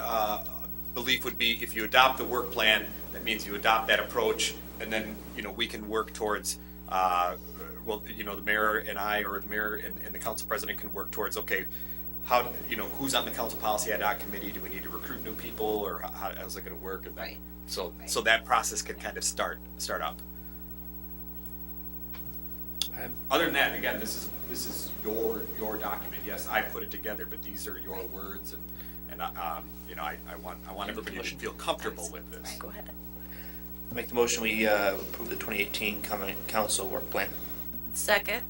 belief would be, if you adopt the work plan, that means you adopt that approach, and then we can work towards the mayor and I, or the mayor and the council president can work towards, okay, how who's on the Council Policy Ad Hoc Committee? Do we need to recruit new people, or how's it going to work? And right. So that process can kind of start up. Other than that, again, this is your document. Yes, I put it together, but these are your words, and I want everybody to feel comfortable with this. Go ahead. Make the motion, we approve the 2018 Common Council Work Plan. Second.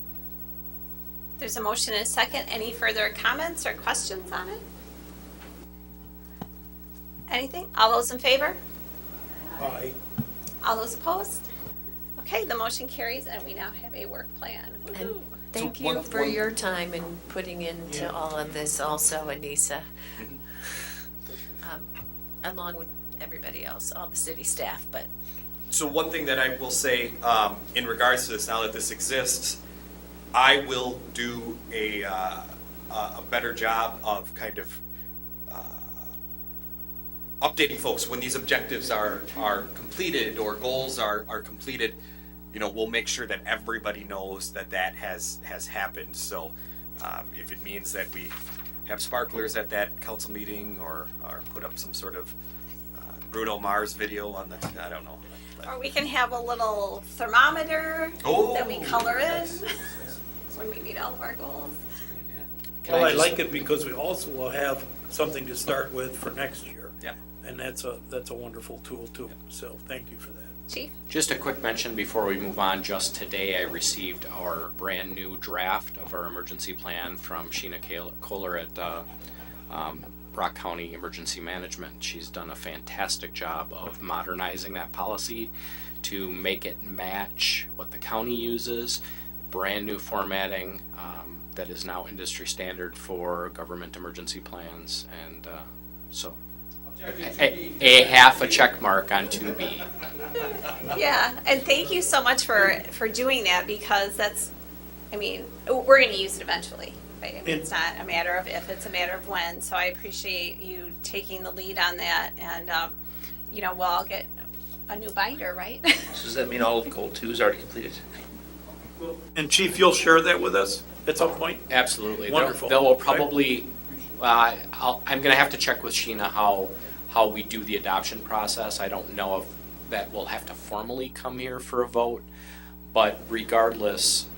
There's a motion and a second. Any further comments or questions on it? Anything? All those in favor? Aye. All those opposed? Okay, the motion carries, and we now have a work plan. And Woohoo. thank So you one- for one- your time in putting into all of this also, Anissa. Along with everybody else, all the city staff, but So one thing that I will say in regards to this, now that this exists, I will do a better job of kind of updating folks when these objectives are completed or goals are completed. We'll make sure that everybody knows that has happened. So if it means that we have sparklers at that council meeting, or put up some sort of Bruno Mars video on I don't know. Or we can have a little thermometer that we color in when we meet all of our goals. Well, I like it because we also will have something to start with for next year. Yeah. And that's a wonderful tool too. So thank you for that. Chief? Just a quick mention before we move on. Just today, I received our brand new draft of our emergency plan from Sheena Kohler at Rock County Emergency Management. She's done a fantastic job of modernizing that policy to make it match what the county uses. Brand new formatting that is now industry standard for government emergency plans, and so a half a check mark on 2B. Yeah, and thank you so much for doing that, because we're going to use it eventually. Right? It's not a matter of if, it's a matter of when. So I appreciate you taking the lead on that, and we'll all get a new binder, right? So does that mean all of Goal 2 is already completed? And Chief, you'll share that with us at some point? Absolutely. Wonderful. They will probably, I'm going to have to check with Sheena how we do the adoption process. I don't know if that will have to formally come here for a vote, but regardless,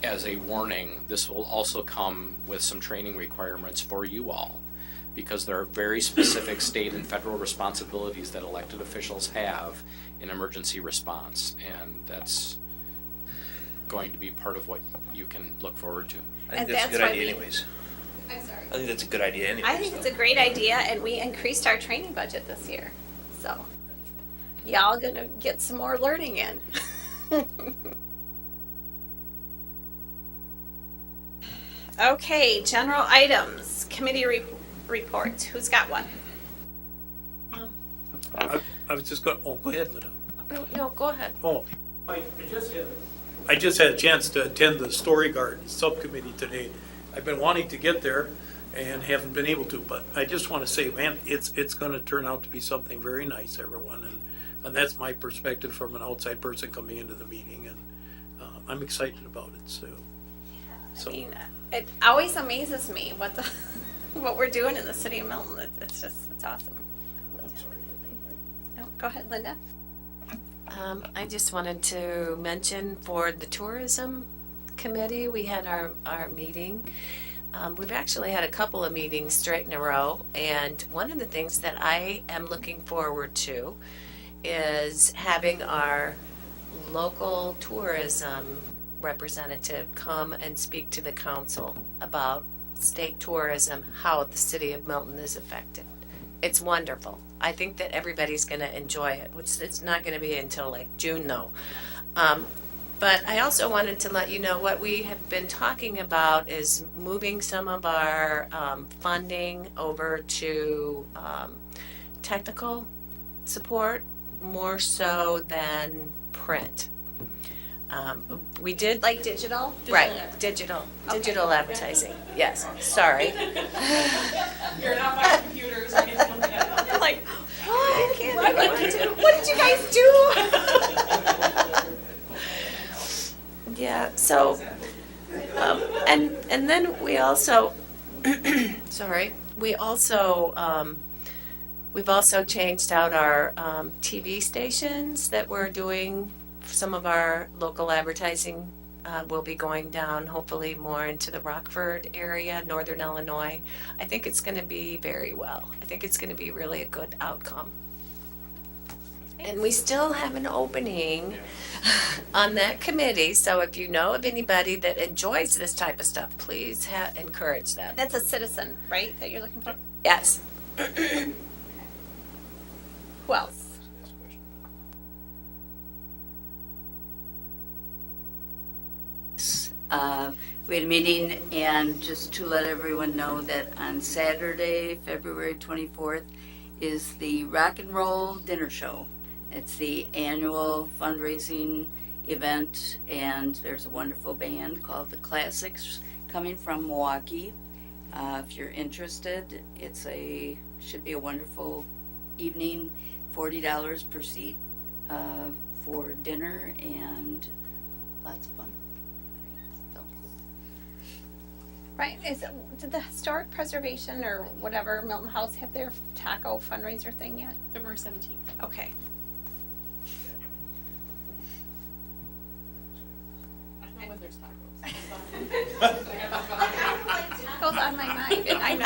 as a warning, this will also come with some training requirements for you all, because there are very specific state and federal responsibilities that elected officials have in emergency response, and that's going to be part of what you can look forward to. I think And that's a good that's why idea we- anyways. I'm sorry. I think that's a good idea anyways. I think it's a great idea, and we increased our training budget this year. So y'all gonna get some more learning in. Okay, general items, committee reports. Who's got one? I was just going, go ahead, Linda. no, go ahead. Oh, I just had a chance to attend the Story Garden Subcommittee today. I've been wanting to get there and haven't been able to, but I just want to say, man, it's going to turn out to be something very nice, everyone, and that's my perspective from an outside person coming into the meeting, and I'm excited about it. So I mean, it always amazes me what the, what we're doing in the city of Milton. It's just, it's awesome. No, go ahead, Linda. I just wanted to mention for the tourism committee, we had our meeting. We've actually had a couple of meetings straight in a row, and one of the things that I am looking forward to is having our local tourism representative come and speak to the council about state tourism, how the city of Milton is affected. It's wonderful. I think that everybody's going to enjoy it, which it's not going to be until like June though. But I also wanted to let you know what we have been talking about is moving some of our funding over to technical support more so than print. We did Like digital? right digital advertising. Yes, sorry. You're not buying computers or anything like that. I'm like, what? What did you guys do? Yeah, so, and then we also, sorry, we've also changed out our TV stations that we're doing. Some of our local advertising will be going down, hopefully more into the Rockford area, Northern Illinois. I think it's going to be very well. I think it's going to be really a good outcome. And we still have an opening on that committee, so if you know of anybody that enjoys this type of stuff, please encourage them. That's a citizen, right, that you're looking for? Yes. Who else? We had a meeting, and just to let everyone know that on Saturday, February 24th, is the Rock and Roll Dinner Show. It's the annual fundraising event, and there's a wonderful band called The Classics coming from Milwaukee. If you're interested, should be a wonderful evening, $40 per seat for dinner and lots of fun. Right, did the Historic Preservation or whatever, Milton House, have their taco fundraiser thing yet? February 17th. Okay. I don't know when there's tacos. Tacos on my mind, and I'm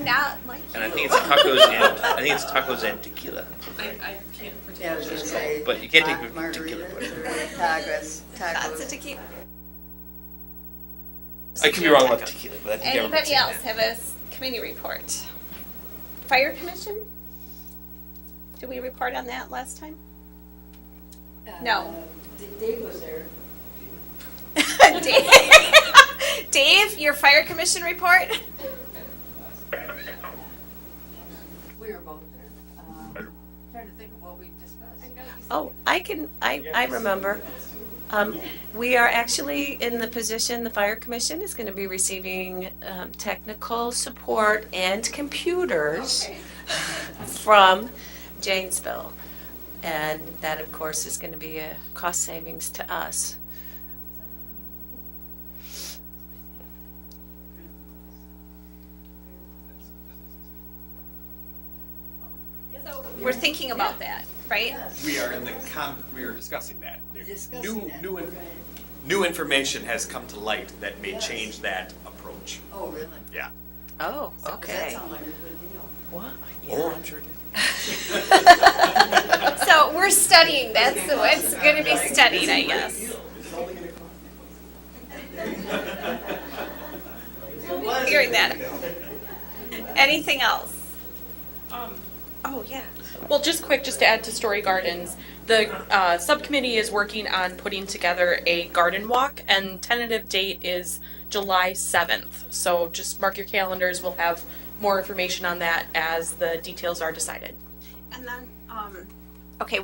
not like And I you. think it's tacos and tequila. I can't Yeah, I was gonna say. But you can't take tequila. Margaritas or tacos. Lots of tequila. I could be wrong about tequila, but I think Anybody else have a committee report? Fire Commission? Did we report on that last time? No. Dave was there. Dave, your Fire Commission report? We were both there. Trying to think of what we discussed. Oh, I remember. We are actually in the position, the Fire Commission is going to be receiving technical support and computers from Janesville. And that, of course, is going to be a cost savings to us. So we're thinking about that, right? We are we are discussing that. Discussing that. New information has come to light that may change that approach. Oh, really? Yeah. Oh, That okay. sounds like a good deal. What? Oh, I'm sure it did. So we're studying that, so it's going to be studied, I guess. Figuring that out. Anything else? Oh, yeah. Well, just to add to Story Gardens, the subcommittee is working on putting together a garden walk, and tentative date is July 7th. So just mark your calendars. We'll have more information on that as the details are decided. And then, okay,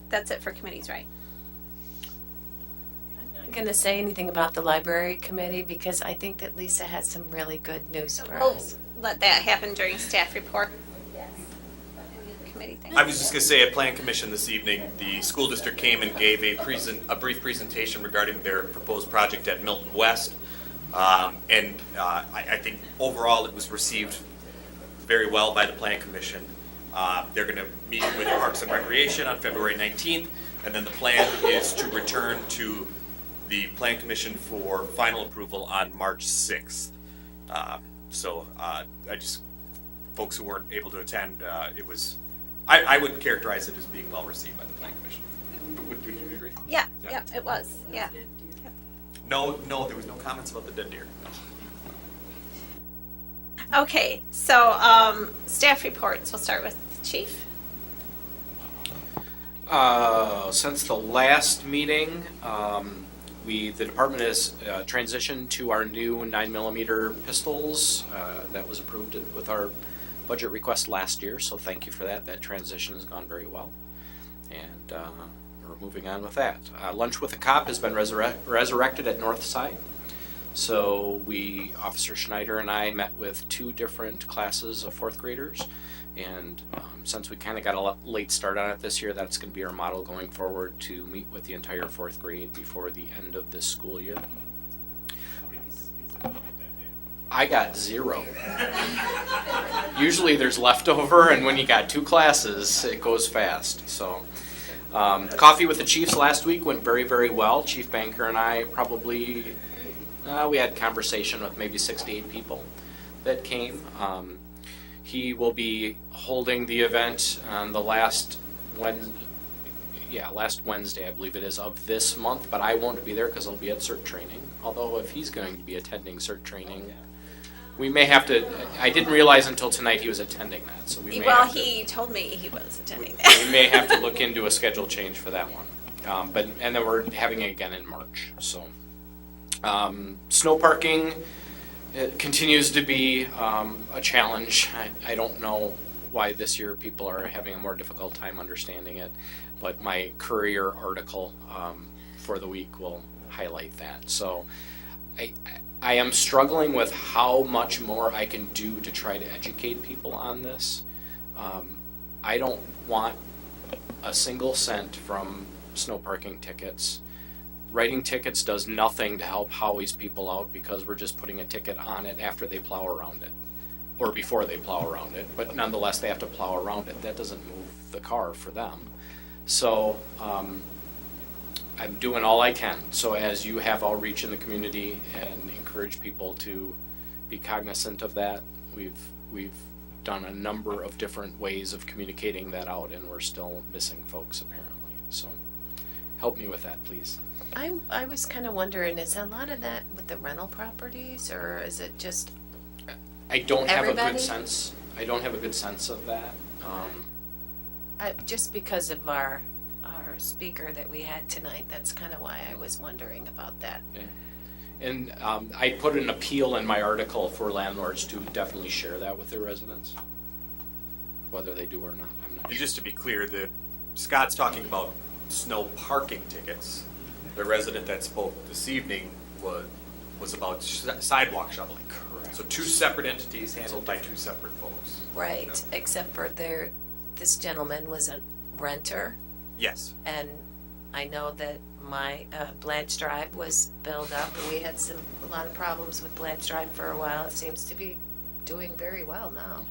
that's it for committees, right? I'm not going to say anything about the library committee because I think that Lisa has some really good news for We'll us. let that happen during staff report. Committee thing. I was just going to say at Plan Commission this evening, the school district came and gave a brief presentation regarding their proposed project at Milton West. I think overall it was received very well by the Plan Commission. They're going to meet with Parks and Recreation on February 19th, and then the plan is to return to the Plan Commission for final approval on March 6th. Folks who weren't able to attend, I would characterize it as being well received by the Plan Commission. Would you agree? Yeah, it was, yeah. No, there was no comments about the dead deer. Okay, so, staff reports, we'll start with Chief. Since the last meeting, the department has transitioned to our new 9mm pistols. That was approved with our budget request last year, so thank you for that. That transition has gone very well. And we're moving on with that. Lunch with a Cop has been resurrected at Northside. So Officer Schneider and I met with 2 different classes of 4th graders. And since we kind of got a late start on it this year, that's going to be our model going forward, to meet with the entire 4th grade before the end of this school year. I got 0. Usually there's leftover, and when you got 2 classes, it goes fast. So, coffee with the Chiefs last week went very, very well. Chief Banker and I probably, we had conversation with maybe 6 to 8 people that came. He will be holding the event on the last Wednesday, I believe it is, of this month, but I won't be there because I'll be at CERT training. Although if he's going to be attending CERT training, we may have to, I didn't realize until tonight he was attending that, so we may have to, He told me he was attending that. we may have to look into a schedule change for that one. And then we're having it again in March, so. Snow parking, it continues to be a challenge. I don't know why this year people are having a more difficult time understanding it, but my Courier article for the week will highlight that. So I am struggling with how much more I can do to try to educate people on this. I don't want a single cent from snow parking tickets. Writing tickets does nothing to help Howie's people out, because we're just putting a ticket on it after they plow around it, or before they plow around it, but nonetheless they have to plow around it. That doesn't move the car for them. So I'm doing all I can. So as you have outreach in the community and encourage people to be cognizant of that, we've done a number of different ways of communicating that out, and we're still missing folks apparently. So help me with that, please. I was kind of wondering, is a lot of that with the rental properties, or is it just I don't have a everybody? good sense. I don't have a good sense of that. Just because of our speaker that we had tonight, that's kind of why I was wondering about that. And I put an appeal in my article for landlords to definitely share that with their residents, whether they do or not. I'm not And sure. just to be clear, Scott's talking about snow parking tickets. The resident that spoke this evening was about sidewalk shoveling. Correct. So 2 separate entities handled by 2 separate folks. Right, except for this gentleman was a renter, Yes. and I know that my Blanche Drive was filled up, and we had a lot of problems with Blanche Drive for a while. It seems to be doing very well now.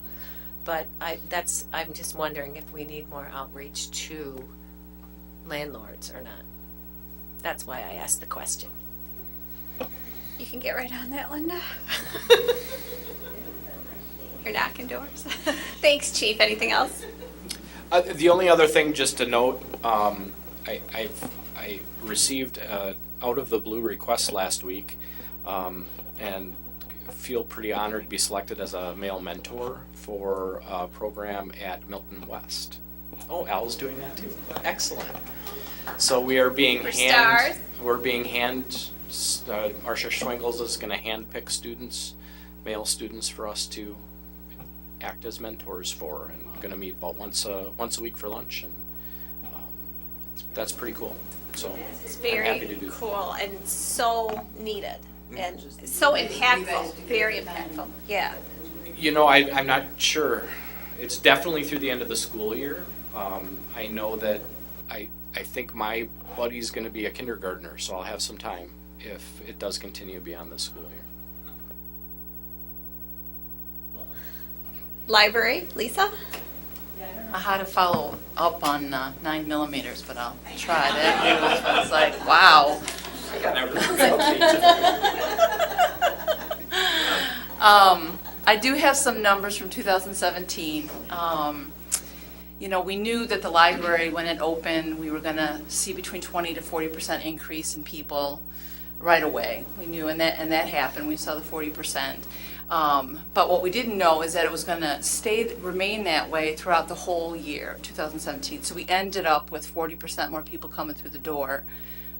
But I'm just wondering if we need more outreach to landlords or not. That's why I asked the question. You can get right on that, Linda. You're knocking doors. Thanks, Chief. Anything else? The only other thing, just to note, I received out of the blue request last week, and feel pretty honored to be selected as a male mentor for a program at Milton West. Oh, Al's doing that too. Excellent. So we are being Marcia Schwingles is going to handpick students, male students, for us to act as mentors for, and going to meet about once a week for lunch, and that's pretty cool. So It's I'm happy to very do that. cool and so needed and so impactful, very impactful. Yeah. You know, I'm not sure. It's definitely through the end of the school year. I know that I think my buddy's going to be a kindergartner, so I'll have some time if it does continue beyond the school year. Library, Lisa? How to follow up on 9mm, but I'll try. That was like, wow. I do have some numbers from 2017. We knew that the library, when it opened, we were going to see between 20 to 40% increase in people right away. We knew, and that happened. We saw the 40%. But what we didn't know is that it was going to remain that way throughout the whole year, 2017. So we ended up with 40% more people coming through the door,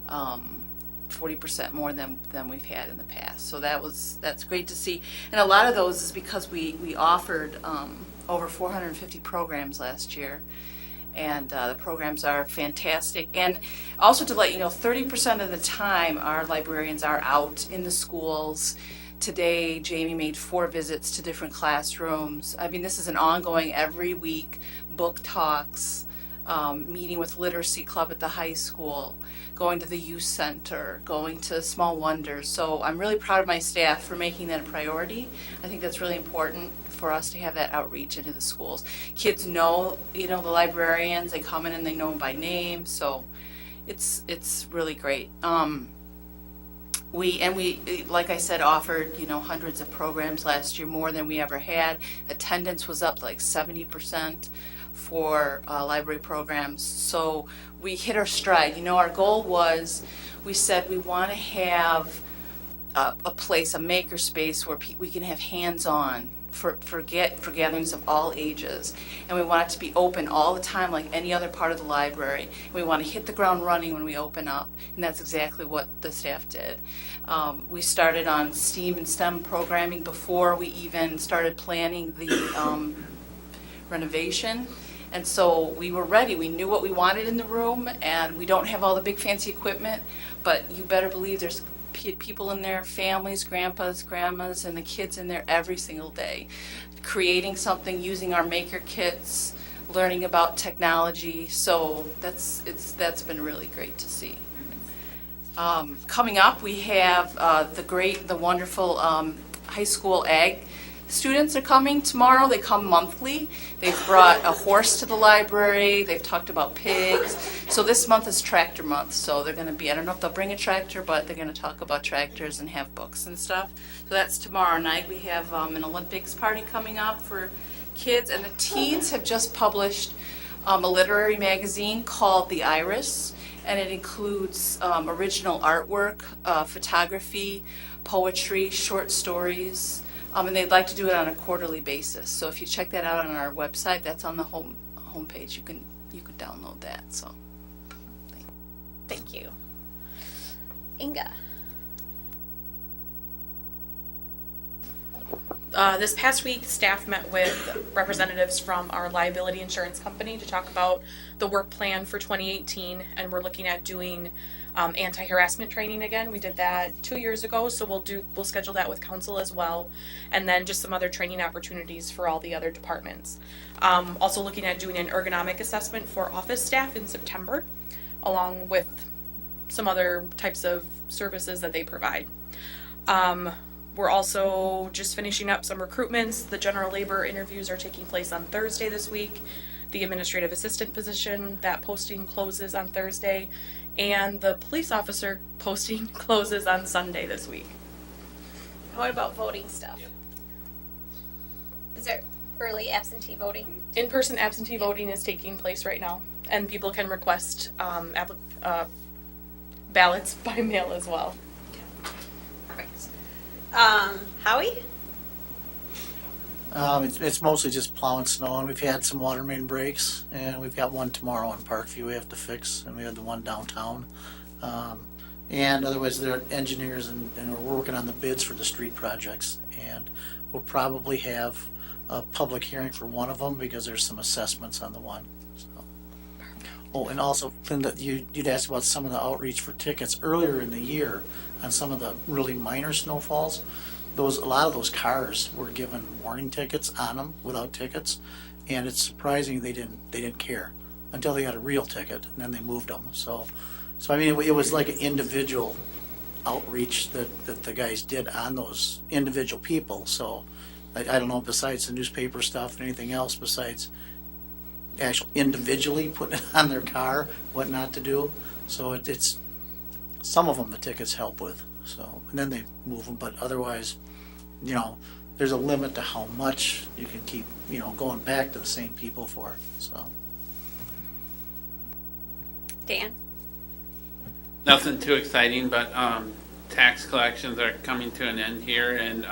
40% more than we've had in the past. So that's great to see. And a lot of those is because we offered over 450 programs last year. And the programs are fantastic. And also to let you know, 30% of the time our librarians are out in the schools. Today, Jamie made 4 visits to different classrooms. I mean, this is an ongoing every week book talks, meeting with Literacy Club at the high school, going to the youth center, going to Small Wonders. So I'm really proud of my staff for making that a priority. I think that's really important for us to have that outreach into the schools. Kids know, the librarians, they come in and they know them by name, so it's really great. We, like I said, offered, hundreds of programs last year, more than we ever had. Attendance was up like 70% for library programs. So we hit our stride. Our goal was, we said we want to have a place, a maker space where we can have hands-on for gatherings of all ages. And we want it to be open all the time like any other part of the library. We want to hit the ground running when we open up, and that's exactly what the staff did. We started on STEAM and STEM programming before we even started planning the renovation. And so we were ready. We knew what we wanted in the room, and we don't have all the big fancy equipment, but you better believe there's people in there, families, grandpas, grandmas, and the kids in there every single day, creating something, using our maker kits, learning about technology. So that's been really great to see. Coming up, we have the wonderful high school ag students are coming tomorrow. They come monthly. They've brought a horse to the library. They've talked about pigs. So this month is tractor month. So they're going to be, I don't know if they'll bring a tractor, but they're going to talk about tractors and have books and stuff. So that's tomorrow night. We have an Olympics party coming up for kids. And the teens have just published a literary magazine called The Iris. And it includes original artwork, photography, poetry, short stories. And they'd like to do it on a quarterly basis. So if you check that out on our website, that's on the homepage. You can download that. So, Thank you. Inga. This past week, staff met with representatives from our liability insurance company to talk about the work plan for 2018, and we're looking at doing anti-harassment training again. We did that 2 years ago, so we'll schedule that with council as well, and then just some other training opportunities for all the other departments. Also looking at doing an ergonomic assessment for office staff in September, along with some other types of services that they provide. We're also just finishing up some recruitments. The general labor interviews are taking place on Thursday this week. The administrative assistant position, that posting closes on Thursday, and the police officer posting closes on Sunday this week. What about voting stuff? Is there early absentee voting? In-person absentee voting is taking place right now, and people can request ballots by mail as well. Perfect. Howie? It's mostly just plowing snow, and we've had some water main breaks, and we've got one tomorrow in Parkview we have to fix, and we had the one downtown. And otherwise, there are engineers, and we're working on the bids for the street projects, and we'll probably have a public hearing for one of them because there's some assessments on the one. So. Oh, and also, Linda, you'd asked about some of the outreach for tickets earlier in the year on some of the really minor snowfalls. A lot of those cars were given warning tickets on them without tickets, and it's surprising they didn't care until they got a real ticket, and then they moved them. So I mean, it was like an individual outreach that the guys did on those individual people. So I don't know, besides the newspaper stuff and anything else besides actual individually putting it on their car, what not to do. So it's, some of them the tickets help with, so, and then they move them, but otherwise, you know, there's a limit to how much you can keep, you know, going back to the same people for, so. Dan? Nothing too exciting, but tax collections are coming to an end here, and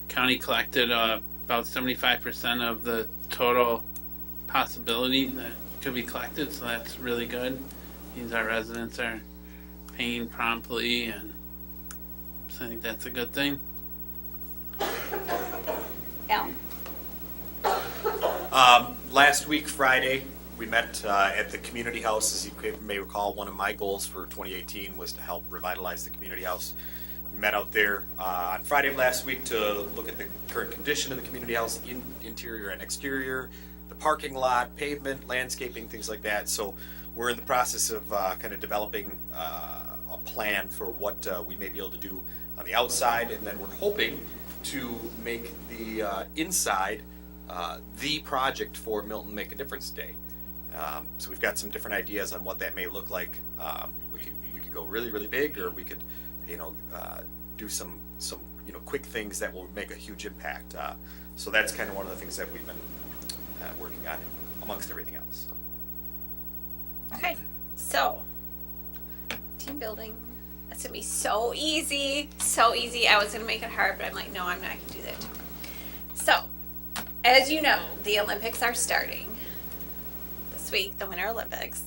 county collected about 75% of the total possibility that could be collected, so that's really good. Means our residents are paying promptly, and so I think that's a good thing. Al? Last week, Friday, we met at the community house. As you may recall, one of my goals for 2018 was to help revitalize the community house. We met out there on Friday of last week to look at the current condition of the community house, interior and exterior, the parking lot, pavement, landscaping, things like that. So we're in the process of kind of developing a plan for what we may be able to do on the outside, and then we're hoping to make the inside the project for Milton Make a Difference Day. So we've got some different ideas on what that may look like. We could go really, really big, or we could, you know, do some quick things that will make a huge impact. So that's kind of one of the things that we've been working on amongst everything else. So. Okay, so team building. That's gonna be so easy, so easy. I was gonna make it hard, but I'm like, no, I'm not gonna do that. So, as you know, the Olympics are starting this week, the Winter Olympics.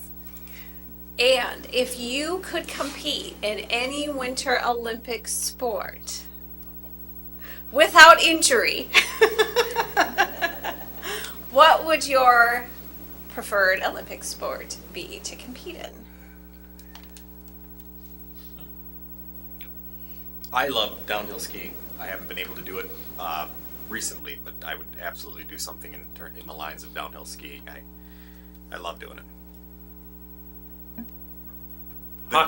And if you could compete in any Winter Olympic sport without injury, what would your preferred Olympic sport be to compete in? I love downhill skiing. I haven't been able to do it recently, but I would absolutely do something in the lines of downhill skiing. I love doing it.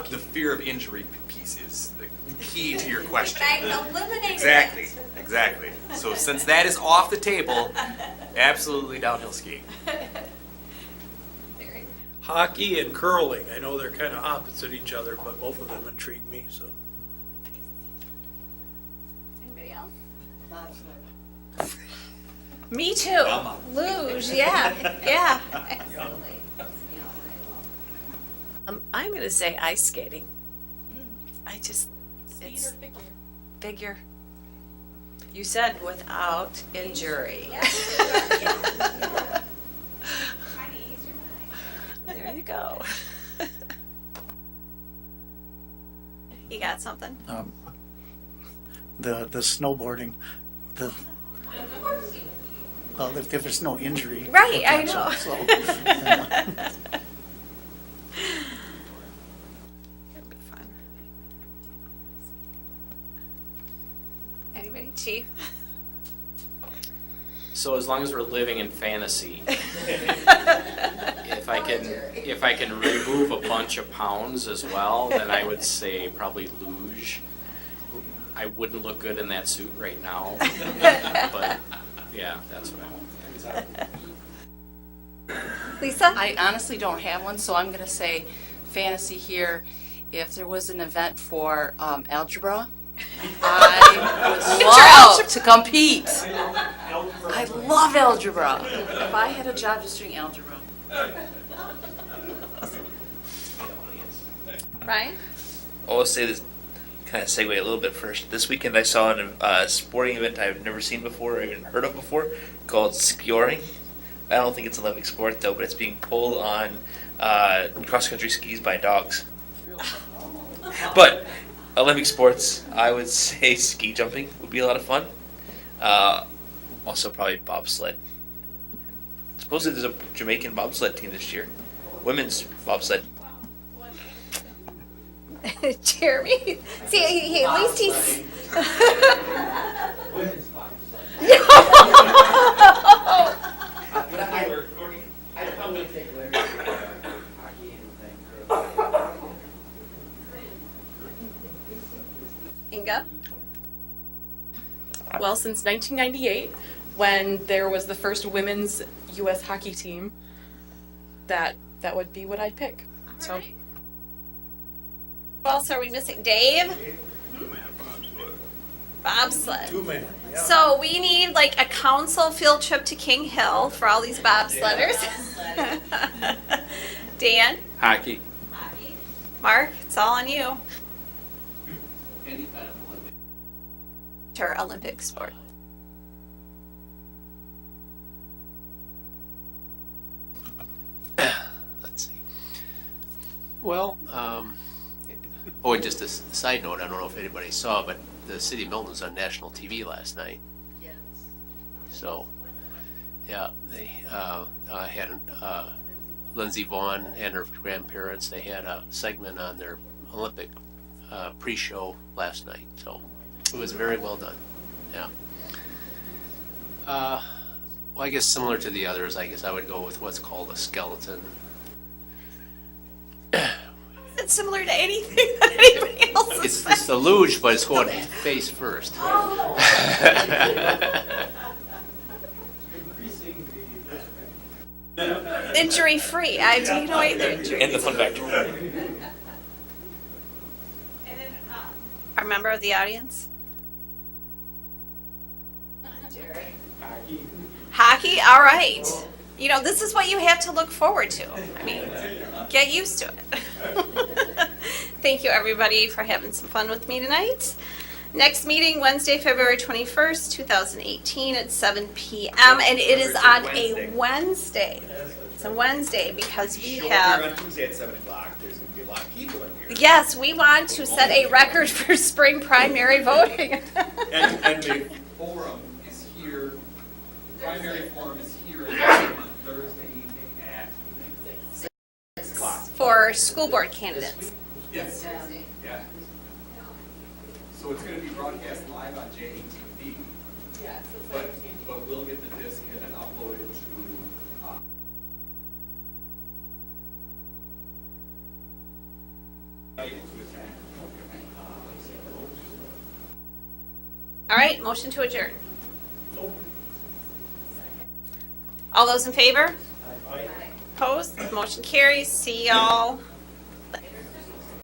The fear of injury piece is the key to your question. But I eliminated Exactly, it. exactly. So since that is off the table, absolutely downhill skiing. Hockey and curling, I know they're kind of opposite each other, but both of them intrigue me, so. Anybody else? Me too. Luge, yeah, yeah. Absolutely. I'm going to say ice skating. I just, Speed it's or figure? figure. You said without injury. There you go. You got something? The snowboarding, well, if there's no injury. Right, I potential, know. so, yeah. It'll be fun. Anybody? Chief? So as long as we're living in fantasy, if I can remove a bunch of pounds as well, then I would say probably luge. I wouldn't look good in that suit right now, but yeah, that's what I want. Lisa? I honestly don't have one, so I'm going to say fantasy here. If there was an event for algebra, I would love to compete. I love algebra. If I had a job just doing algebra. Ryan? I'll say this, kind of segue a little bit first. This weekend I saw a sporting event I've never seen before or even heard of before called skioring. I don't think it's an Olympic sport though, but it's being pulled on cross-country skis by dogs. But Olympic sports, I would say ski jumping would be a lot of fun. Also probably bobsled. Supposedly there's a Jamaican bobsled team this year. Women's bobsled. Jeremy? See, at least he's... Well, since 1998, when there was the first women's U.S. hockey team, that would be what I'd pick. So. Who else are we missing? Dave? Bobsled. Two-man, yeah. So we need like a council field trip to King Hill for all these bobsledders. Dan? Hockey. Mark, it's all on you. Any kind of Olympic. Or Olympic sport. Let's see. Well, oh, and just a side note, I don't know if anybody saw, but the city of Milton was on national TV last night. Yes. So, yeah, they had Lindsey Vaughn and her grandparents. They had a segment on their Olympic pre-show last night. So it was very well done. Yeah. Well, I guess similar to the others, I guess I would go with what's called a skeleton. It's similar to anything that anybody else is It's the luge, but it's going face first. Injury free. I take away the injury. And the fun factor. Our member of the audience? Hockey? All right. You know, this is what you have to look forward to. I mean, get used to it. Thank you, everybody, for having some fun with me tonight. Next meeting, Wednesday, February 21st, 2018 at 7 p.m. And it is on a Wednesday. It's a Wednesday because we have... on Tuesday at 7 o'clock. There's going to be a lot of people in here. Yes, we want to set a record for spring primary voting. And the forum is here, the primary forum is here on Thursday evening at 6 o'clock. For school board candidates. Yes. Yeah. So it's going to be broadcast live on JATV. Yes. But we'll get the disc and then upload it to. All right, motion to adjourn. All those in favor? Opposed? Motion carries. See y'all